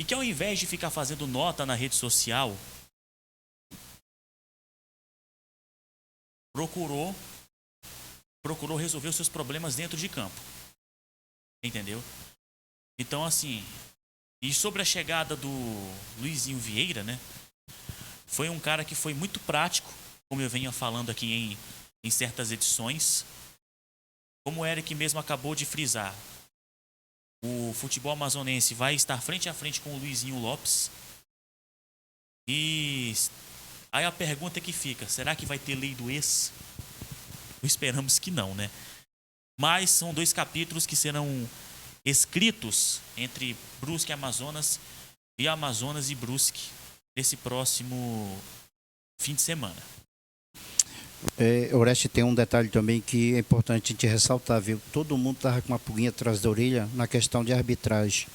E que ao invés de ficar fazendo nota na rede social, procurou resolver os seus problemas dentro de campo. Entendeu? Então, assim, e sobre a chegada do Luizinho Vieira, né? Foi um cara que foi muito prático, como eu venho falando aqui em certas edições. Como o Eric mesmo acabou de frisar, o futebol amazonense vai estar frente a frente com o Luizinho Lopes. E aí a pergunta que fica, será que vai ter lei do ex? Esperamos que não, né? Mas são 2 capítulos que serão escritos entre Brusque e Amazonas e Brusque nesse próximo fim de semana. Oreste, tem um detalhe também que é importante a gente ressaltar, viu? Todo mundo estava com uma pulguinha atrás da orelha na questão de arbitragem.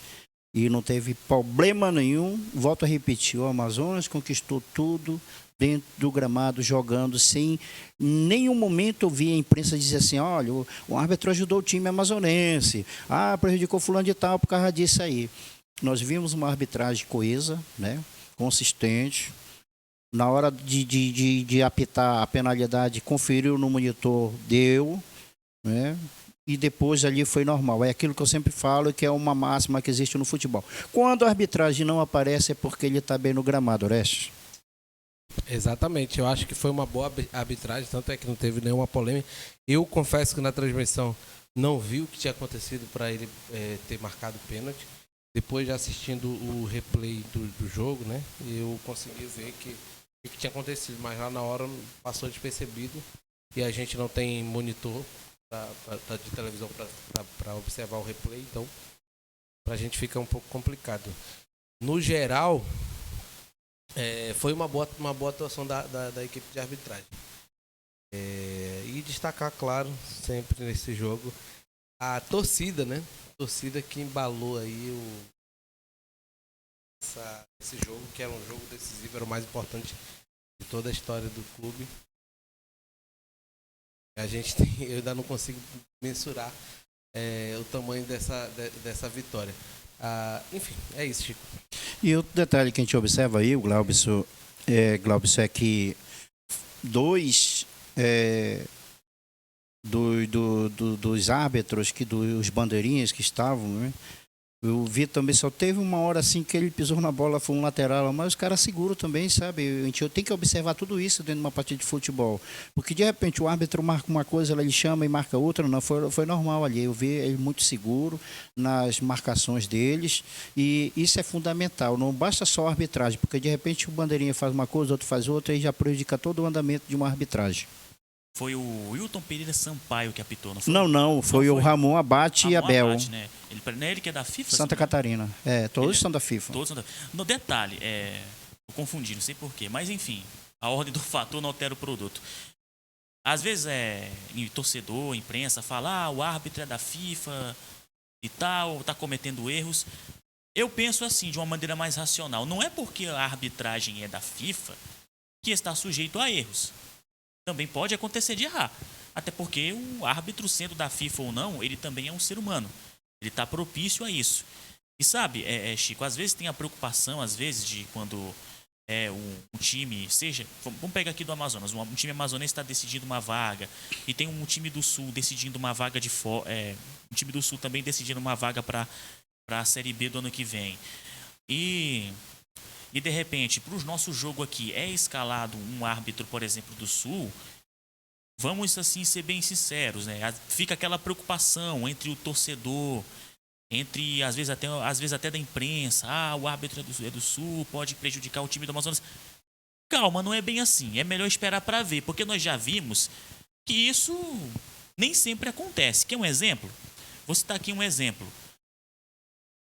E não teve problema nenhum. Volto a repetir, o Amazonas conquistou tudo dentro do gramado, jogando, sem nenhum momento eu vi a imprensa dizer assim, olha, o árbitro ajudou o time amazonense, prejudicou fulano de tal por causa disso aí. Nós vimos uma arbitragem coesa, né, consistente. Na hora de apitar a penalidade, conferiu no monitor, deu, né? E depois ali foi normal. É aquilo que eu sempre falo, que é uma máxima que existe no futebol. Quando a arbitragem não aparece é porque ele está bem no gramado, Orestes. Exatamente, eu acho que foi uma boa arbitragem, tanto é que não teve nenhuma polêmica. Eu confesso que na transmissão não vi o que tinha acontecido para ele ter marcado pênalti. Depois de assistindo o replay do jogo, né, eu consegui ver o que tinha acontecido, mas lá na hora passou despercebido e a gente não tem monitor de televisão para observar o replay, então para a gente fica um pouco complicado. No geral, foi uma boa atuação da equipe de arbitragem. E destacar, claro, sempre nesse jogo, a torcida, né? Torcida que embalou aí esse jogo, que era um jogo decisivo, era o mais importante de toda a história do clube. Eu ainda não consigo mensurar o tamanho dessa vitória. Enfim, é isso, Chico. E outro detalhe que a gente observa aí, o Glaubson, é que dois dos árbitros, dos bandeirinhas que estavam, né? Eu vi também, só teve uma hora assim que ele pisou na bola, foi um lateral, mas os caras seguram também, sabe? A gente tem que observar tudo isso dentro de uma partida de futebol. Porque de repente o árbitro marca uma coisa, ele chama e marca outra, não, foi normal ali. Eu vi ele muito seguro nas marcações deles e isso é fundamental. Não basta só a arbitragem, porque de repente o bandeirinha faz uma coisa, o outro faz outra e já prejudica todo o andamento de uma arbitragem. Foi o Wilton Pereira Sampaio que apitou, não foi? Não, foi o Ramon Abate e Abel. Abate, né? Ele que é da FIFA? Santa Catarina. Todos são da FIFA. Todos são da... No detalhe, eu confundi, não sei porquê, mas enfim, a ordem do fator não altera o produto. Às vezes torcedor, imprensa, fala, o árbitro é da FIFA e tal, tá cometendo erros. Eu penso assim, de uma maneira mais racional. Não é porque a arbitragem é da FIFA que está sujeito a erros. Também pode acontecer de errar. Até porque o árbitro, sendo da FIFA ou não, ele também é um ser humano. Ele está propício a isso. E sabe, Chico, às vezes tem a preocupação, às vezes, de quando um time, seja... Vamos pegar aqui do Amazonas. Um time amazonense está decidindo uma vaga. E tem um time do Sul decidindo uma vaga de fora. Um time do Sul também decidindo uma vaga para a Série B do ano que vem. E de repente, para o nosso jogo aqui, é escalado um árbitro, por exemplo, do Sul, vamos assim ser bem sinceros, né? Fica aquela preocupação entre o torcedor, entre às vezes até da imprensa, o árbitro é do Sul, pode prejudicar o time do Amazonas. Calma, não é bem assim, é melhor esperar para ver, porque nós já vimos que isso nem sempre acontece. Quer um exemplo? Vou citar aqui um exemplo.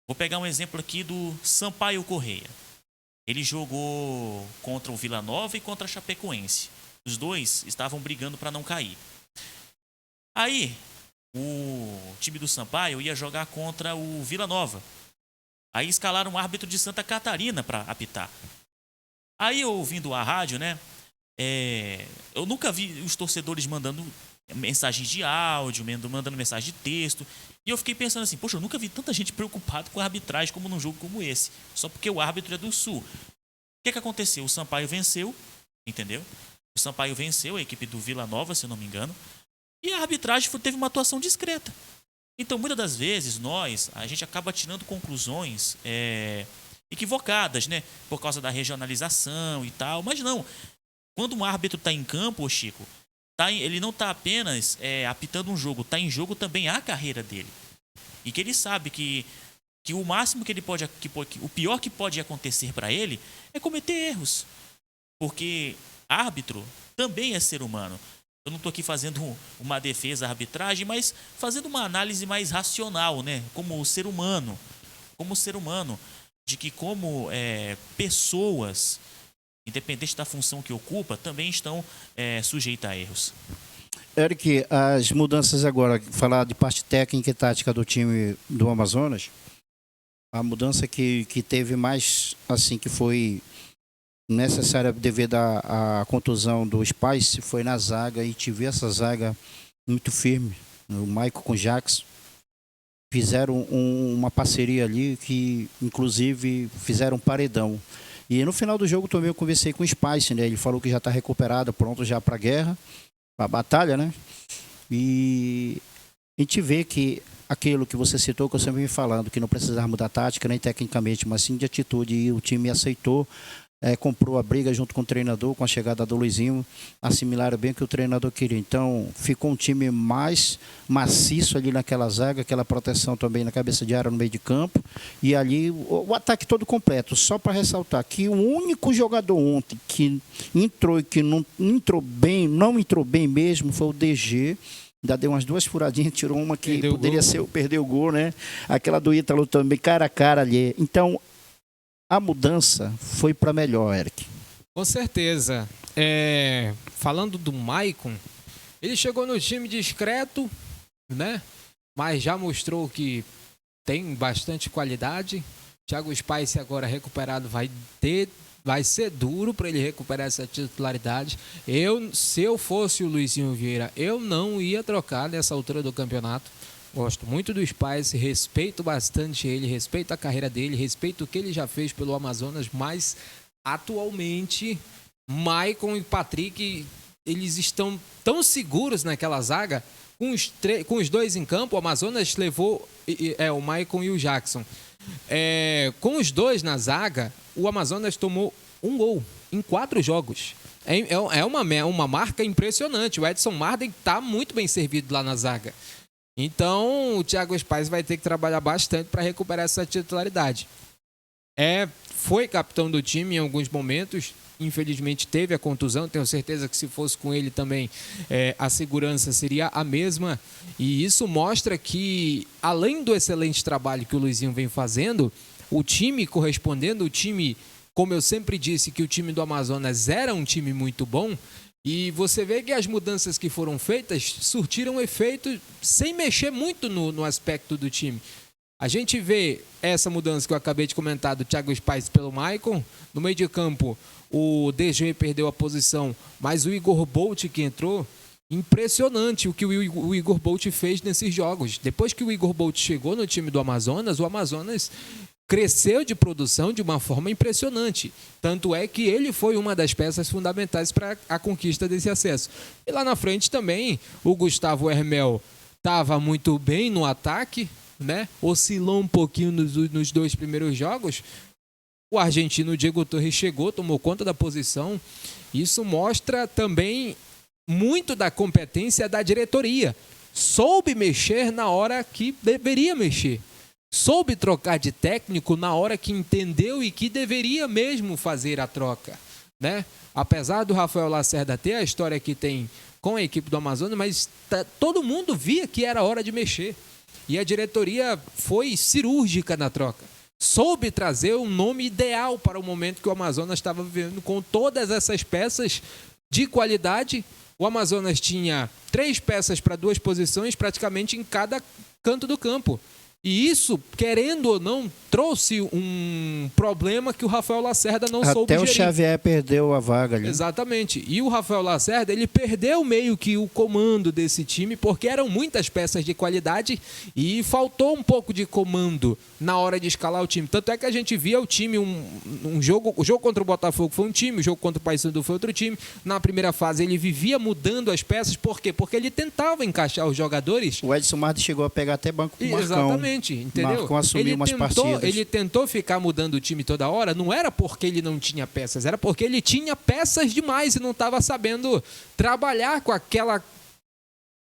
Vou pegar um exemplo aqui do Sampaio Corrêa. Ele jogou contra o Vila Nova e contra a Chapecoense. Os dois estavam brigando para não cair. Aí, o time do Sampaio ia jogar contra o Vila Nova. Aí escalaram um árbitro de Santa Catarina para apitar. Aí, ouvindo a rádio, né? Eu nunca vi os torcedores mandando mensagens de áudio, mandando mensagem de texto. E eu fiquei pensando assim, poxa, eu nunca vi tanta gente preocupada com a arbitragem como num jogo como esse, só porque o árbitro é do Sul. O que aconteceu? O Sampaio venceu, entendeu? O Sampaio venceu a equipe do Vila Nova, se eu não me engano, e a arbitragem teve uma atuação discreta. Então, muitas das vezes, a gente acaba tirando conclusões equivocadas, né? Por causa da regionalização e tal, mas não. Quando um árbitro está em campo, Chico, ele não está apenas apitando um jogo, está em jogo também a carreira dele. E que ele sabe que o máximo que ele pode, o pior que pode acontecer para ele é cometer erros. Porque árbitro também é ser humano. Eu não estou aqui fazendo uma defesa à arbitragem, mas fazendo uma análise mais racional, né? Como ser humano, de que como pessoas, independente da função que ocupa, também estão sujeitas a erros. Eric, as mudanças agora, falar de parte técnica e tática do time do Amazonas, a mudança que teve mais, assim, que foi necessária devido à contusão do Spice, foi na zaga, e tive essa zaga muito firme, o Maicon com o Jackson. Fizeram uma parceria ali que, inclusive, fizeram um paredão. E no final do jogo também eu conversei com o Spice, né? Ele falou que já está recuperado, pronto já para a guerra, para a batalha, né? E a gente vê que aquilo que você citou, que eu sempre vim falando, que não precisava mudar tática nem tecnicamente, mas sim de atitude, e o time aceitou, comprou a briga junto com o treinador, com a chegada do Luizinho, assimilaram bem o que o treinador queria. Então, ficou um time mais maciço ali naquela zaga, aquela proteção também na cabeça de área no meio de campo, e ali o ataque todo completo. Só para ressaltar que o único jogador ontem que entrou e que não entrou bem mesmo, foi o DG. Ainda deu umas 2 furadinhas, tirou uma que poderia ser perder o gol, né? Aquela do Ítalo também, cara a cara ali. Então, a mudança foi para melhor, Eric. Com certeza. Falando do Maicon, ele chegou no time discreto, né? Mas já mostrou que tem bastante qualidade. Thiago Spice agora recuperado vai ser duro para ele recuperar essa titularidade. Se eu fosse o Luizinho Vieira, eu não ia trocar nessa altura do campeonato. Gosto muito do Spice, respeito bastante ele, respeito a carreira dele, respeito o que ele já fez pelo Amazonas, mas atualmente Maicon e Patrick, eles estão tão seguros naquela zaga, com os dois em campo. O Amazonas levou o Maicon e o Jackson. Com os dois na zaga, o Amazonas tomou 1 gol em 4 jogos. É uma marca impressionante. O Edson Marden está muito bem servido lá na zaga. Então, o Thiago Spice vai ter que trabalhar bastante para recuperar essa titularidade. Foi capitão do time em alguns momentos. Infelizmente teve a contusão. Tenho certeza que se fosse com ele também a segurança seria a mesma. E isso mostra que, além do excelente trabalho que o Luizinho vem fazendo, o time correspondendo, o time, como eu sempre disse, que o time do Amazonas era um time muito bom. E você vê que as mudanças que foram feitas surtiram efeito sem mexer muito no aspecto do time. A gente vê essa mudança que eu acabei de comentar do Thiago Spice pelo Maicon. No meio de campo, o DG perdeu a posição, mas o Igor Bolt que entrou, impressionante o que o Igor Bolt fez nesses jogos. Depois que o Igor Bolt chegou no time do Amazonas, o Amazonas cresceu de produção de uma forma impressionante. Tanto é que ele foi uma das peças fundamentais para a conquista desse acesso. E lá na frente também, o Gustavo Hermel estava muito bem no ataque, né? Oscilou um pouquinho nos 2 primeiros jogos. O argentino Diego Torres chegou, tomou conta da posição. Isso mostra também muito da competência da diretoria. Soube mexer na hora que deveria mexer. Soube trocar de técnico na hora que entendeu e que deveria mesmo fazer a troca, né? Apesar do Rafael Lacerda ter a história que tem com a equipe do Amazonas, mas todo mundo via que era hora de mexer. E a diretoria foi cirúrgica na troca. Soube trazer um nome ideal para o momento que o Amazonas estava vivendo, com todas essas peças de qualidade. O Amazonas tinha 3 peças para 2 posições, praticamente em cada canto do campo. E isso, querendo ou não, trouxe um problema que o Rafael Lacerda não soube Até o gerir. Xavier perdeu a vaga ali. Exatamente. E o Rafael Lacerda, ele perdeu meio que o comando desse time, porque eram muitas peças de qualidade e faltou um pouco de comando na hora de escalar o time. Tanto é que a gente via o time, o jogo contra o Botafogo foi um time, o jogo contra o Paysandu foi outro time. Na primeira fase ele vivia mudando as peças, por quê? Porque ele tentava encaixar os jogadores. O Edson Martins chegou a pegar até banco com o Marcão. Exatamente, entendeu? Marcão assumiu umas partidas. Ele tentou ficar mudando o time toda hora, não era porque ele não tinha peças, era porque ele tinha peças demais e não estava sabendo trabalhar com aquela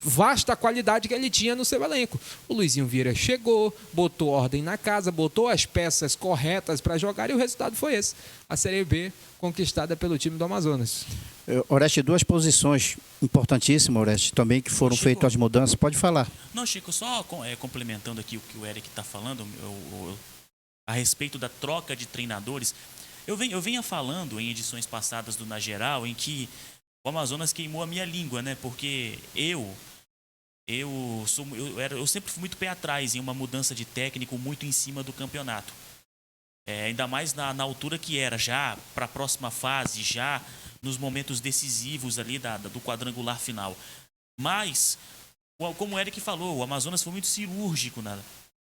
vasta qualidade que ele tinha no seu elenco. O Luizinho Vieira chegou, botou ordem na casa, botou as peças corretas para jogar e o resultado foi esse. A Série B conquistada pelo time do Amazonas. Oreste, duas posições importantíssimas, Oreste, também que foram Chico, feitas as mudanças. Pode falar. Não, Chico, só complementando aqui o que o Eric está falando a respeito da troca de treinadores. Eu venha falando em edições passadas do Na Geral em que o Amazonas queimou a minha língua, né? Porque eu sempre fui muito pé atrás em uma mudança de técnico muito em cima do campeonato. Ainda mais na altura que era, já para a próxima fase, já nos momentos decisivos ali do quadrangular final. Mas, como o Eric falou, o Amazonas foi muito cirúrgico, né?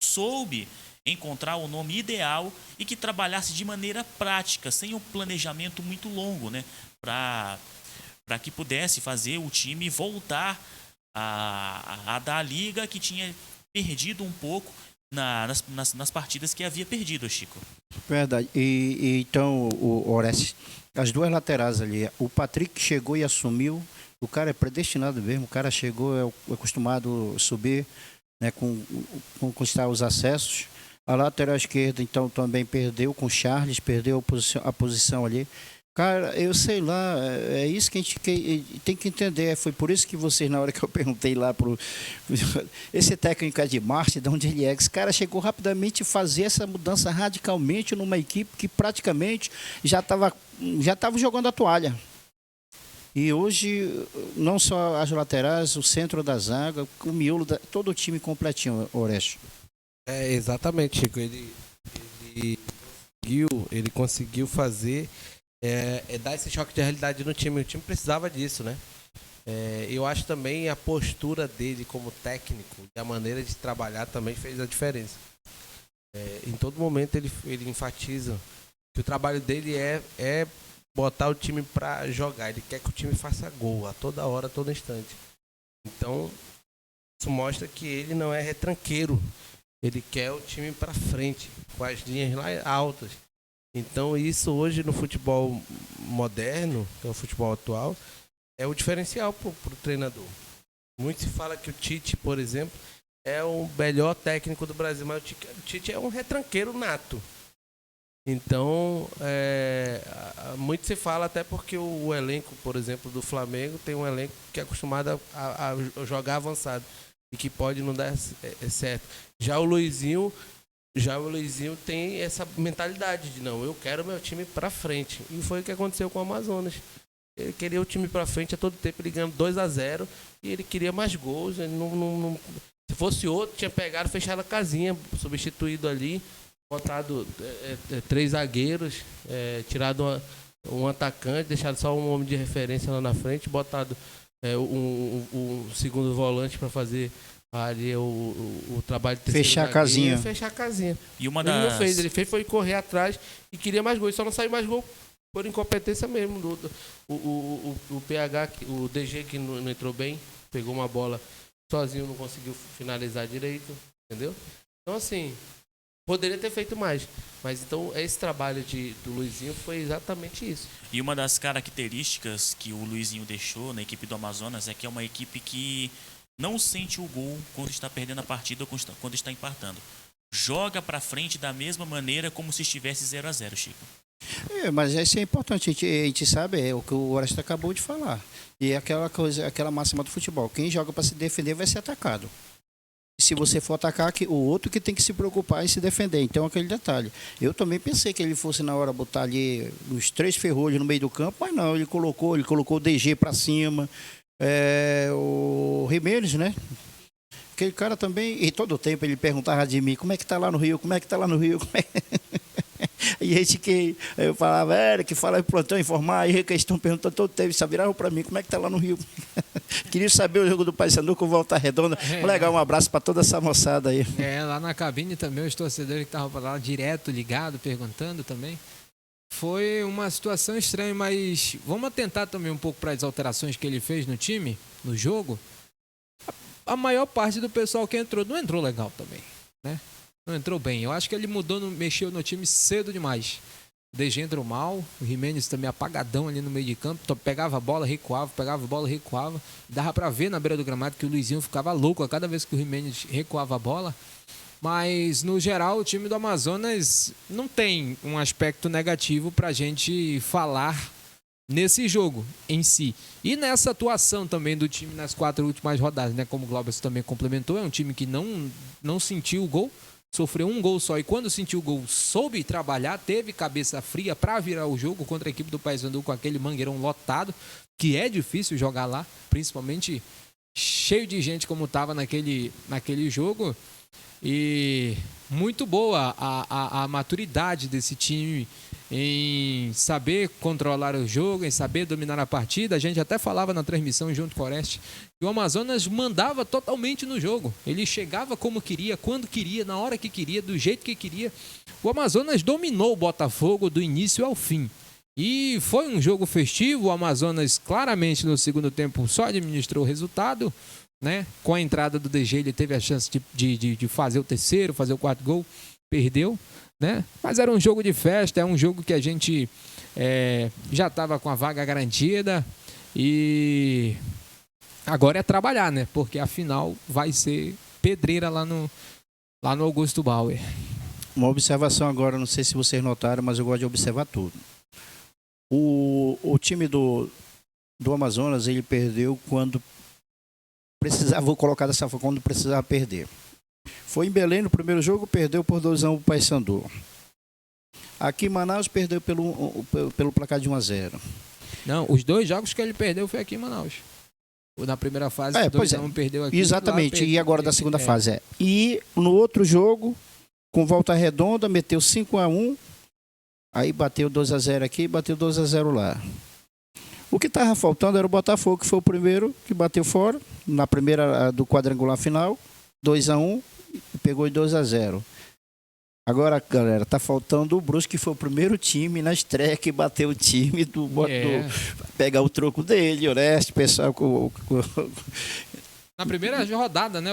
Soube encontrar o nome ideal e que trabalhasse de maneira prática, sem um planejamento muito longo, né? Para que pudesse fazer o time voltar a dar a liga que tinha perdido um pouco nas partidas que havia perdido, Chico. Verdade. E então, o Oreste, as duas laterais ali, o Patrick chegou e assumiu, o cara é predestinado mesmo, o cara chegou, é acostumado a subir, né, conquistar os acessos. A lateral esquerda, então, também perdeu com o Charles, perdeu a posição ali. Cara, eu sei lá, é isso que a gente tem que entender. Foi por isso que vocês, na hora que eu perguntei lá esse técnico é de Marte, de onde ele é, esse cara chegou rapidamente a fazer essa mudança radicalmente numa equipe que praticamente já estava jogando a toalha. E hoje, não só as laterais, o centro da zaga, o miolo, todo o time completinho, Oreste. Exatamente, Chico. Ele conseguiu fazer... dar esse choque de realidade no time. O time precisava disso, né? Eu acho também a postura dele como técnico e a maneira de trabalhar também fez a diferença. Em todo momento ele enfatiza que o trabalho dele é botar o time para jogar. Ele quer que o time faça gol a toda hora, a todo instante. Então, isso mostra que ele não é retranqueiro. Ele quer o time para frente, com as linhas lá altas. Então isso hoje no futebol moderno, que é o futebol atual, é o diferencial para o treinador. Muito se fala que o Tite, por exemplo, é o melhor técnico do Brasil, mas o Tite é um retranqueiro nato. Então, muito se fala até porque o elenco, por exemplo, do Flamengo tem um elenco que é acostumado a jogar avançado e que pode não dar certo. Já o Luizinho tem essa mentalidade de não, eu quero meu time para frente. E foi o que aconteceu com o Amazonas. Ele queria o time para frente a todo tempo, ele ganhando 2-0 e ele queria mais gols. Ele não, se fosse outro, tinha pegado, fechado a casinha, substituído ali, botado 3 zagueiros, tirado um atacante, deixado só um homem de referência lá na frente, botado um segundo volante para fazer ali o trabalho de fechar a casinha. Fechar a casinha. E ele não fez, ele foi correr atrás e queria mais gols, só não saiu mais gol por incompetência mesmo. O PH, o DG que não entrou bem, pegou uma bola sozinho, não conseguiu finalizar direito, entendeu? Então assim, poderia ter feito mais, mas então esse trabalho do Luizinho foi exatamente isso. E uma das características que o Luizinho deixou na equipe do Amazonas é que é uma equipe que não sente o gol quando está perdendo a partida ou quando está empatando. Joga para frente da mesma maneira como se estivesse 0-0, Chico. Mas isso é importante, a gente sabe o que o Oreste acabou de falar. E é aquela máxima do futebol. Quem joga para se defender vai ser atacado. Se você for atacar, o outro que tem que se preocupar em se defender. Então, aquele detalhe. Eu também pensei que ele fosse na hora botar ali os 3 ferrolhos no meio do campo, mas não, ele colocou o DG para cima. O Jimenez, né? Aquele cara também, e todo tempo ele perguntava de mim, como é que tá lá no Rio, como é que tá lá no Rio, como é que... E gente que eu falava, que fala pro plantão informar, aí que eles estão perguntando todo tempo, só viravam para mim, como é que tá lá no Rio? Queria saber o jogo do Paysandu com Volta Redonda. Legal, um abraço para toda essa moçada aí. Lá na cabine também, os torcedores que estavam lá direto, ligado, perguntando também. Foi uma situação estranha, mas vamos atentar também um pouco para as alterações que ele fez no time, no jogo. A maior parte do pessoal que entrou, não entrou legal também, né? Não entrou bem. Eu acho que ele mexeu no time cedo demais. O DG entrou mal, o Jimenez também apagadão ali no meio de campo, pegava a bola, recuava, pegava a bola, recuava. Dava pra ver na beira do gramado que o Luizinho ficava louco a cada vez que o Jimenez recuava a bola. Mas, no geral, o time do Amazonas não tem um aspecto negativo pra gente falar nesse jogo em si. E nessa atuação também do time nas 4 últimas rodadas, né? Como o Globus também complementou, é um time que não sentiu o gol. Sofreu um gol só e quando sentiu o gol soube trabalhar, teve cabeça fria para virar o jogo contra a equipe do Paysandu com aquele Mangueirão lotado, que é difícil jogar lá, principalmente cheio de gente como estava naquele jogo. E muito boa a maturidade desse time em saber controlar o jogo, em saber dominar a partida. A gente até falava na transmissão junto com o Oreste que o Amazonas mandava totalmente no jogo. Ele chegava como queria, quando queria, na hora que queria, do jeito que queria. O Amazonas dominou o Botafogo do início ao fim. E foi um jogo festivo. O Amazonas claramente no segundo tempo só administrou o resultado, né? Com a entrada do DG ele teve a chance de fazer o terceiro, fazer o 4º gol, perdeu, né? Mas era um jogo de festa, é um jogo que a gente já estava com a vaga garantida e agora é trabalhar, né? Porque a final vai ser pedreira lá no Augusto Bauer. Uma observação agora, não sei se vocês notaram, mas eu gosto de observar tudo. O time do Amazonas, ele perdeu quando precisava, vou colocar dessa forma, quando precisava perder. Foi em Belém no primeiro jogo, perdeu por 2-1 o Paysandu. Aqui em Manaus perdeu pelo placar de 1-0. Não, os 2 jogos que ele perdeu foi aqui em Manaus. Na primeira fase, 2-1 perdeu aqui. Exatamente, e agora da segunda fase. E no outro jogo, com Volta Redonda, meteu 5-1, aí bateu 2-0 aqui e bateu 2-0 lá. O que estava faltando era o Botafogo, que foi o primeiro que bateu fora, na primeira do quadrangular final, 2-1, e pegou 2-0. Agora, galera, tá faltando o Brusque, que foi o primeiro time na estreia que bateu o time do pegar o troco dele, Oreste, pessoal. Na primeira rodada, né?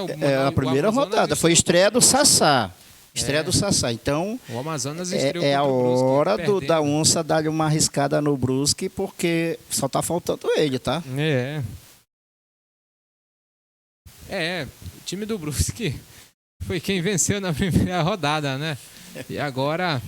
A primeira rodada, foi estreia do Sassá. Estreia do Sassá. Então, o Amazonas estreou a hora Brusque, da onça dar-lhe uma arriscada no Brusque, porque só tá faltando ele, tá? O time do Brusque foi quem venceu na primeira rodada, né? E agora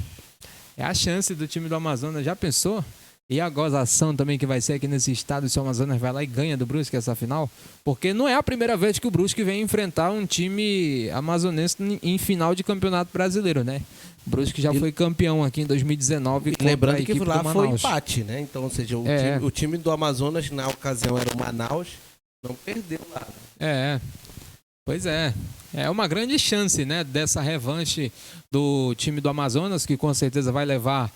é a chance do time do Amazonas. Já pensou? E a gozação também que vai ser aqui nesse estado se o Amazonas vai lá e ganha do Brusque essa final? Porque não é a primeira vez que o Brusque vem enfrentar um time amazonense em final de campeonato brasileiro, né? O Brusque já foi campeão aqui em 2019. Lembrando que lá foi empate, né? Então, ou seja, o time do Amazonas na ocasião era o Manaus, não perdeu lá. Pois é. É uma grande chance, né, dessa revanche do time do Amazonas, que com certeza vai levar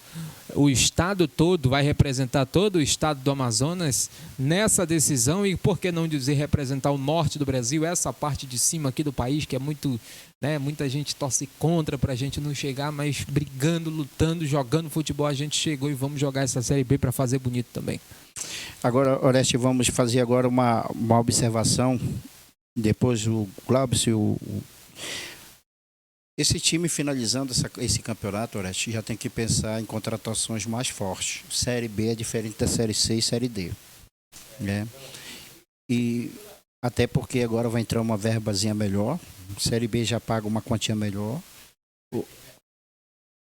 o estado todo, vai representar todo o estado do Amazonas nessa decisão e, por que não dizer, representar o norte do Brasil, essa parte de cima aqui do país, que é muito, né, muita gente torce contra pra gente não chegar, mas brigando, lutando, jogando futebol, a gente chegou e vamos jogar essa Série B para fazer bonito também. Agora, Oreste, vamos fazer agora uma observação. Depois o Globus e esse time finalizando esse campeonato, Oreste, já tem que pensar em contratações mais fortes. Série B é diferente da Série C e Série D. Né? E até porque agora vai entrar uma verbazinha melhor. Série B já paga uma quantia melhor.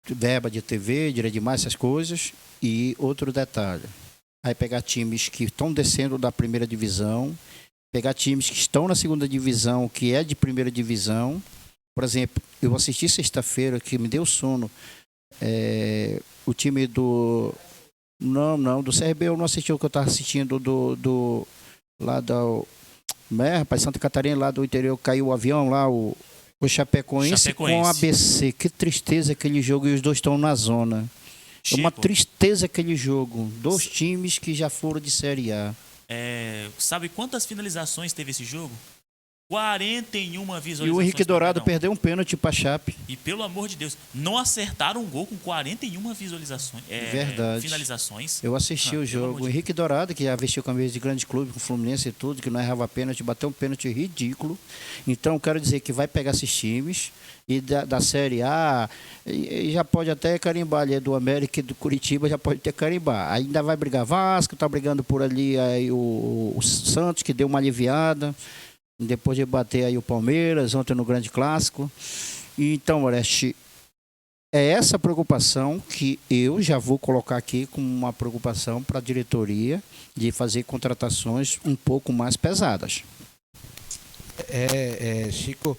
Verba de TV, direito de mais, essas coisas. E outro detalhe. Aí pegar times que estão descendo da primeira divisão, pegar times que estão na segunda divisão, que é de primeira divisão. Por exemplo, eu assisti sexta-feira, que me deu sono, o time do... Não, do CRB eu não assisti, o que eu estava assistindo lá né, rapaz? Santa Catarina, lá do interior, caiu o avião lá, o Chapecoense com o ABC. Que tristeza aquele jogo, e os dois estão na zona. É uma tristeza aquele jogo. 2 times que já foram de Série A. Sabe quantas finalizações teve esse jogo? 41 visualizações. E o Henrique Dourado perdeu um pênalti para a Chape. E pelo amor de Deus, não acertaram um gol com 41 visualizações. Verdade. Finalizações. Eu assisti o jogo. O Henrique Dourado, que já vestiu camisa de grande clube, com o Fluminense e tudo, que não errava pênalti, bateu um pênalti ridículo. Então, eu quero dizer que vai pegar esses times e da Série A, e já pode até carimbar ali, do América e do Curitiba, já pode até carimbar. Ainda vai brigar Vasco, tá brigando por ali aí o Santos, que deu uma aliviada. Depois de bater aí o Palmeiras, ontem no Grande Clássico. Então, Oreste, é essa preocupação que eu já vou colocar aqui como uma preocupação para a diretoria de fazer contratações um pouco mais pesadas. Chico,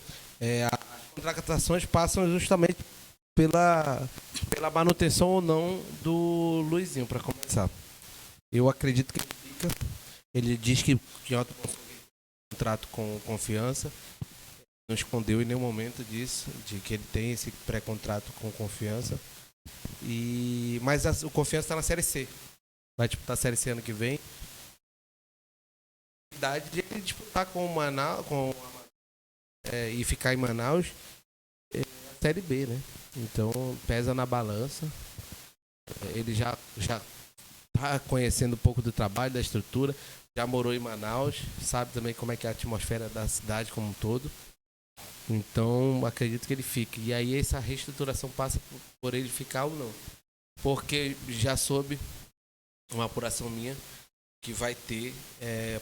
as contratações passam justamente pela manutenção ou não do Luizinho, para começar. Eu acredito que ele fica. Ele diz que contrato com Confiança, não escondeu em nenhum momento disso, de que ele tem esse pré-contrato com Confiança. Mas o Confiança está na Série C, vai disputar a Série C ano que vem. A idade de ele disputar com o Manaus, e ficar em Manaus, é a Série B, né? Então pesa na balança. Ele já está conhecendo um pouco do trabalho, da estrutura. Já morou em Manaus, sabe também como é que é a atmosfera da cidade como um todo. Então, acredito que ele fique. E aí essa reestruturação passa por ele ficar ou não. Porque já soube uma apuração minha que vai ter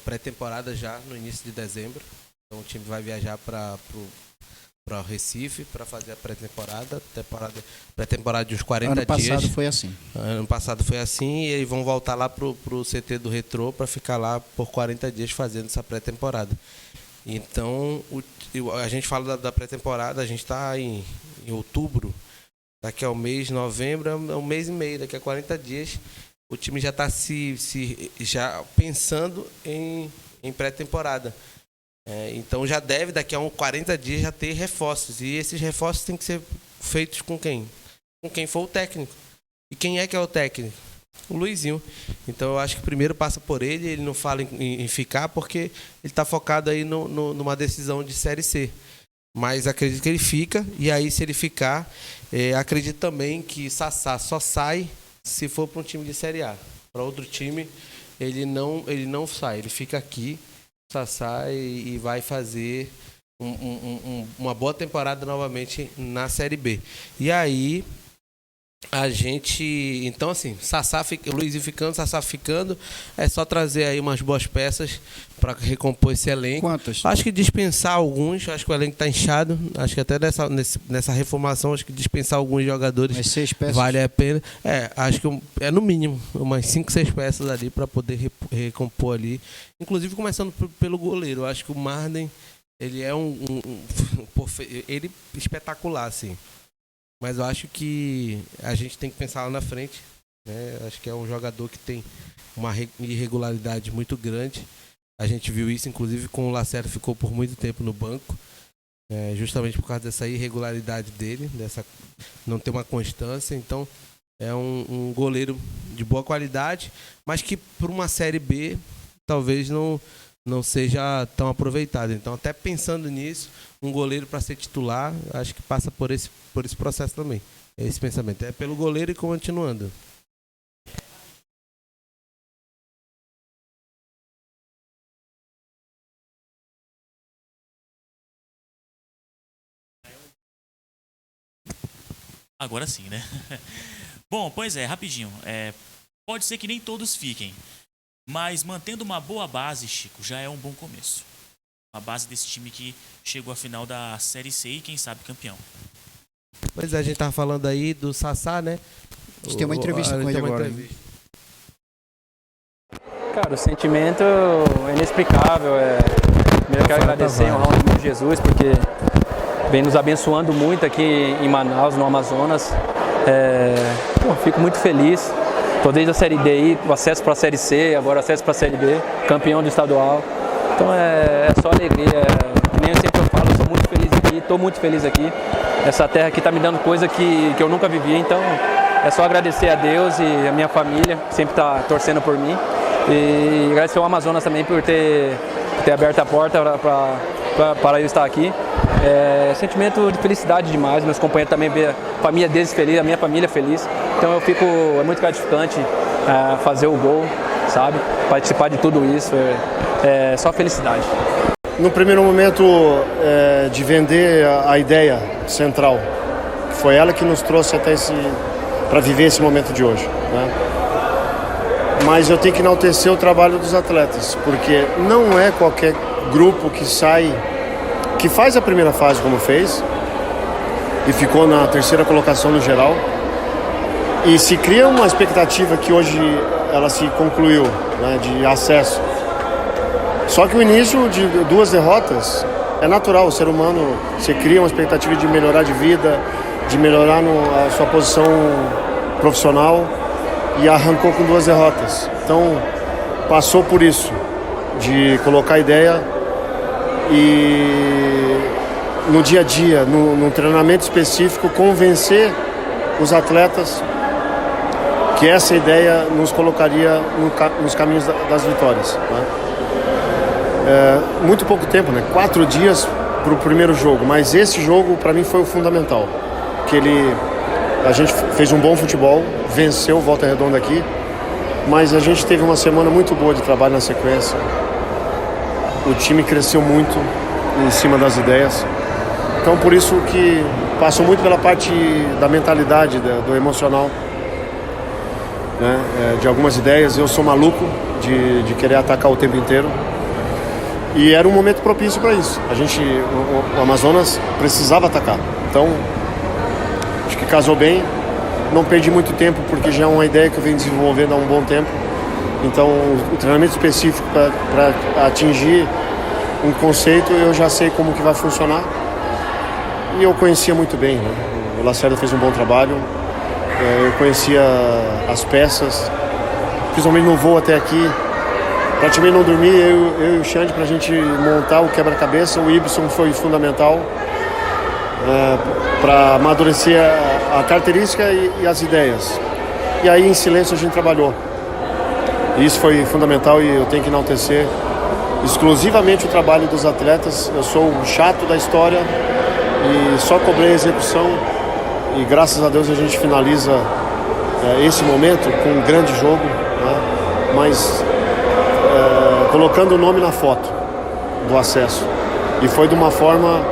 pré-temporada já no início de dezembro. Então o time vai viajar para o Recife para fazer a pré-temporada de uns 40 dias. Ano passado foi assim. Ano passado foi assim, e eles vão voltar lá pro CT do Retrô para ficar lá por 40 dias fazendo essa pré-temporada. Então, a gente fala da pré-temporada, a gente está em outubro, daqui ao mês, novembro, é um mês e meio, daqui a 40 dias, o time já está já pensando em pré-temporada. Então já deve, daqui a uns 40 dias, já ter reforços. E esses reforços têm que ser feitos com quem? Com quem for o técnico. E quem é que é o técnico? O Luizinho. Então eu acho que primeiro passa por ele não fala em ficar, porque ele está focado aí numa decisão de Série C. Mas acredito que ele fica, e aí se ele ficar, acredito também que Sassá só sai se for para um time de Série A. Para outro time, ele não sai, ele fica aqui. Sassá e vai fazer uma boa temporada novamente na Série B. E aí a gente, então assim, Luizinho ficando, Sassá ficando, é só trazer aí umas boas peças para recompor esse elenco. Quantas? Acho que dispensar alguns, acho que o elenco está inchado, acho que até nessa reformação, acho que dispensar alguns jogadores 6 peças. Vale a pena. Acho que é no mínimo umas 5, 6 peças ali para poder recompor ali. Inclusive começando pelo goleiro, acho que o Marden, ele é ele espetacular, assim. Mas eu acho que a gente tem que pensar lá na frente, né? Acho que é um jogador que tem uma irregularidade muito grande. A gente viu isso, inclusive, com o Lacerda, ficou por muito tempo no banco, justamente por causa dessa irregularidade dele, não ter uma constância. Então, é um goleiro de boa qualidade, mas que por uma Série B talvez não seja tão aproveitado. Então, até pensando nisso, um goleiro para ser titular, acho que passa por esse processo também. Esse pensamento. É pelo goleiro e continuando. Agora sim, né? Bom, pois rapidinho. Pode ser que nem todos fiquem, mas mantendo uma boa base, Chico, já é um bom começo. A base desse time que chegou à final da Série C e quem sabe campeão. Pois é, a gente tava falando aí do Sassá, né? A gente tem uma entrevista com ele agora. Cara, o sentimento é inexplicável. Primeiro eu quero agradecer e honrar o nome de Jesus, porque vem nos abençoando muito aqui em Manaus, no Amazonas. Fico muito feliz. Estou desde a Série D aí, o acesso para a Série C, agora o acesso para a Série B, campeão do estadual. Então é só alegria, que nem eu sempre falo, eu sou muito feliz aqui, estou muito feliz aqui. Essa terra aqui está me dando coisa que eu nunca vivi, então é só agradecer a Deus e a minha família, que sempre está torcendo por mim. E agradecer ao Amazonas também por ter aberto a porta para eu estar aqui. Sentimento de felicidade demais, meus companheiros também ver a família deles feliz, a minha família feliz. Então é muito gratificante fazer o gol, sabe? Participar de tudo isso, é só felicidade. No primeiro momento de vender a ideia central, foi ela que nos trouxe até para viver esse momento de hoje, né? Mas eu tenho que enaltecer o trabalho dos atletas, porque não é qualquer grupo que faz a primeira fase como fez e ficou na terceira colocação no geral, e se cria uma expectativa que hoje ela se concluiu, né, de acesso. Só que o início de 2 derrotas é natural, o ser humano, você cria uma expectativa de melhorar de vida, de melhorar a sua posição profissional, e arrancou com 2 derrotas. Então passou por isso, de colocar a ideia e no dia a dia, no treinamento específico, convencer os atletas que essa ideia nos colocaria nos caminhos das vitórias, né? Muito pouco tempo, né? 4 dias para o primeiro jogo, mas esse jogo para mim foi o fundamental, que a gente fez um bom futebol, venceu o Volta Redonda aqui, mas a gente teve uma semana muito boa de trabalho na sequência. O time cresceu muito em cima das ideias. Então por isso que passou muito pela parte da mentalidade, do emocional, né? De algumas ideias. Eu sou maluco de querer atacar o tempo inteiro. E era um momento propício para isso. O Amazonas precisava atacar. Então acho que casou bem. Não perdi muito tempo, porque já é uma ideia que eu venho desenvolvendo há um bom tempo. Então, o treinamento específico para atingir um conceito, eu já sei como que vai funcionar. E eu conhecia muito bem, né? O Lacerda fez um bom trabalho. Eu conhecia as peças. Principalmente no voo até aqui. Praticamente não dormi, eu e o Xande, para a gente montar o quebra-cabeça. O Ibson foi fundamental para amadurecer a característica e as ideias. E aí, em silêncio, a gente trabalhou. E isso foi fundamental, e eu tenho que enaltecer exclusivamente o trabalho dos atletas. Eu sou o chato da história e só cobrei a execução. E graças a Deus a gente finaliza esse momento com um grande jogo, né? Mas colocando o nome na foto do acesso. E foi de uma forma,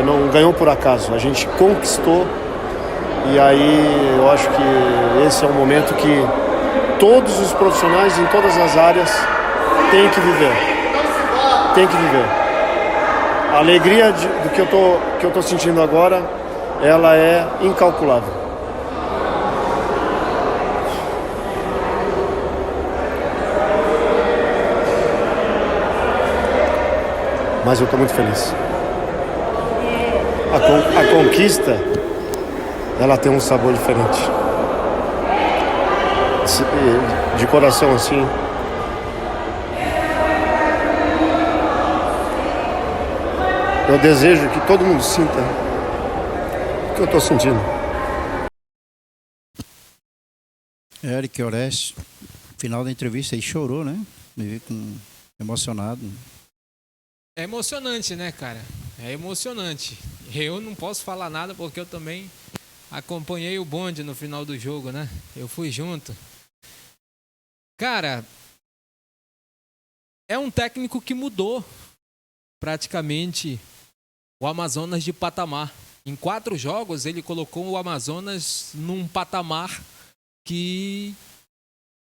não ganhou por acaso, a gente conquistou. E aí eu acho que esse é um momento que todos os profissionais em todas as áreas têm que viver. Tem que viver. A alegria do que eu tô sentindo agora, ela é incalculável. Mas eu estou muito feliz. A conquista, ela tem um sabor diferente. De coração, assim. Eu desejo que todo mundo sinta o que eu estou sentindo. Eric Ores, final da entrevista aí, chorou, né? Me vi emocionado. É emocionante, né, cara? É emocionante. Eu não posso falar nada porque eu também acompanhei o bonde no final do jogo, né? Eu fui junto. Cara, é um técnico que mudou praticamente o Amazonas de patamar. Em 4 jogos, ele colocou o Amazonas num patamar que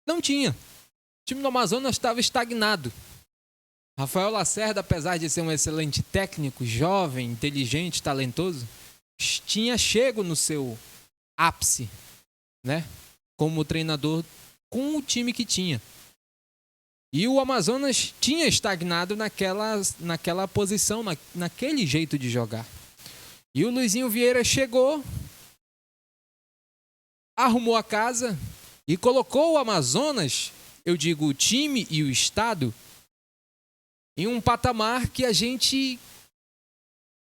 não tinha. O time do Amazonas estava estagnado. Rafael Lacerda, apesar de ser um excelente técnico, jovem, inteligente, talentoso, tinha chego no seu ápice, né? Como treinador com o time que tinha. E o Amazonas tinha estagnado naquela posição, naquele jeito de jogar. E o Luizinho Vieira chegou, arrumou a casa e colocou o Amazonas, eu digo o time e o estado, em um patamar que a gente,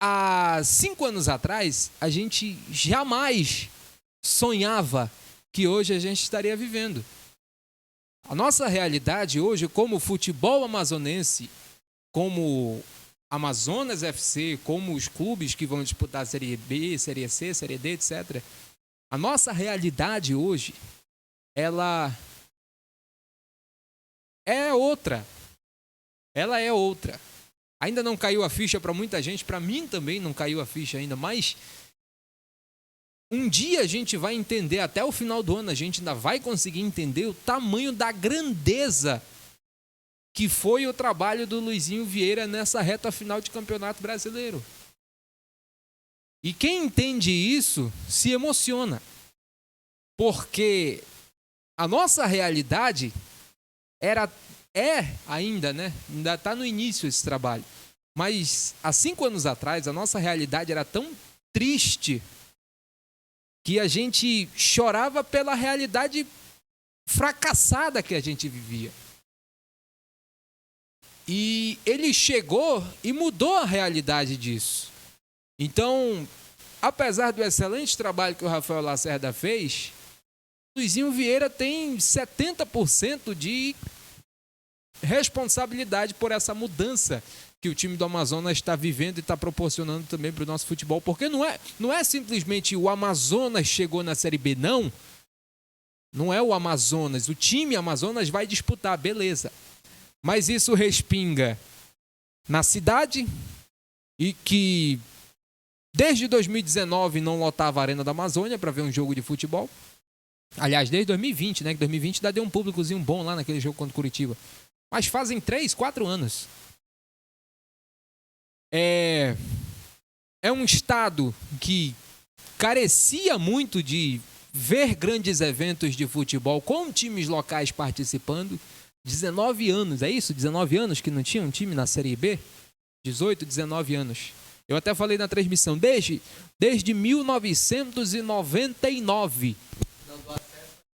há 5 anos atrás, a gente jamais sonhava que hoje a gente estaria vivendo. A nossa realidade hoje, como futebol amazonense, como Amazonas FC, como os clubes que vão disputar a Série B, Série C, Série D, etc. A nossa realidade hoje, ela é outra. Ela é outra. Ainda não caiu a ficha para muita gente, para mim também não caiu a ficha ainda, mas um dia a gente vai entender, até o final do ano a gente ainda vai conseguir entender o tamanho da grandeza que foi o trabalho do Luizinho Vieira nessa reta final de Campeonato Brasileiro. E quem entende isso se emociona, porque a nossa realidade ainda, né? Ainda está no início esse trabalho. Mas há 5 anos atrás, a nossa realidade era tão triste que a gente chorava pela realidade fracassada que a gente vivia. E ele chegou e mudou a realidade disso. Então, apesar do excelente trabalho que o Rafael Lacerda fez, Luizinho Vieira tem 70% de responsabilidade por essa mudança que o time do Amazonas está vivendo e está proporcionando também para o nosso futebol. Porque não é simplesmente o Amazonas chegou na Série B, não. Não é o Amazonas. O time Amazonas vai disputar, beleza. Mas isso respinga na cidade e que desde 2019 não lotava a Arena da Amazônia para ver um jogo de futebol. Aliás, desde 2020, né? Que 2020 ainda deu um públicozinho bom lá naquele jogo contra o Curitiba. Mas fazem 3, 4 anos. É um estado que carecia muito de ver grandes eventos de futebol com times locais participando. 19 anos, é isso? 19 anos que não tinha um time na Série B? 18, 19 anos. Eu até falei na transmissão, desde 1999.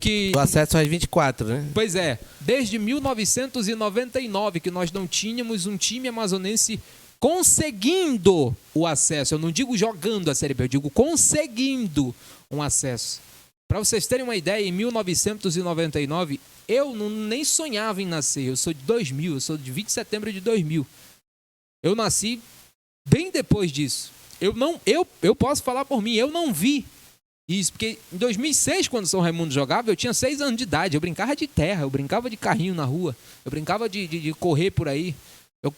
Que, do acesso às 24, né? Pois é, desde 1999 que nós não tínhamos um time amazonense conseguindo o acesso. Eu não digo jogando a Série B, eu digo conseguindo um acesso. Para vocês terem uma ideia, em 1999, eu nem sonhava em nascer. Eu sou de 2000, eu sou de 20 de setembro de 2000. Eu nasci bem depois disso. Eu posso falar por mim, eu não vi isso, porque em 2006, quando São Raimundo jogava, eu tinha 6 anos de idade, eu brincava de terra, eu brincava de carrinho na rua, eu brincava de correr por aí, eu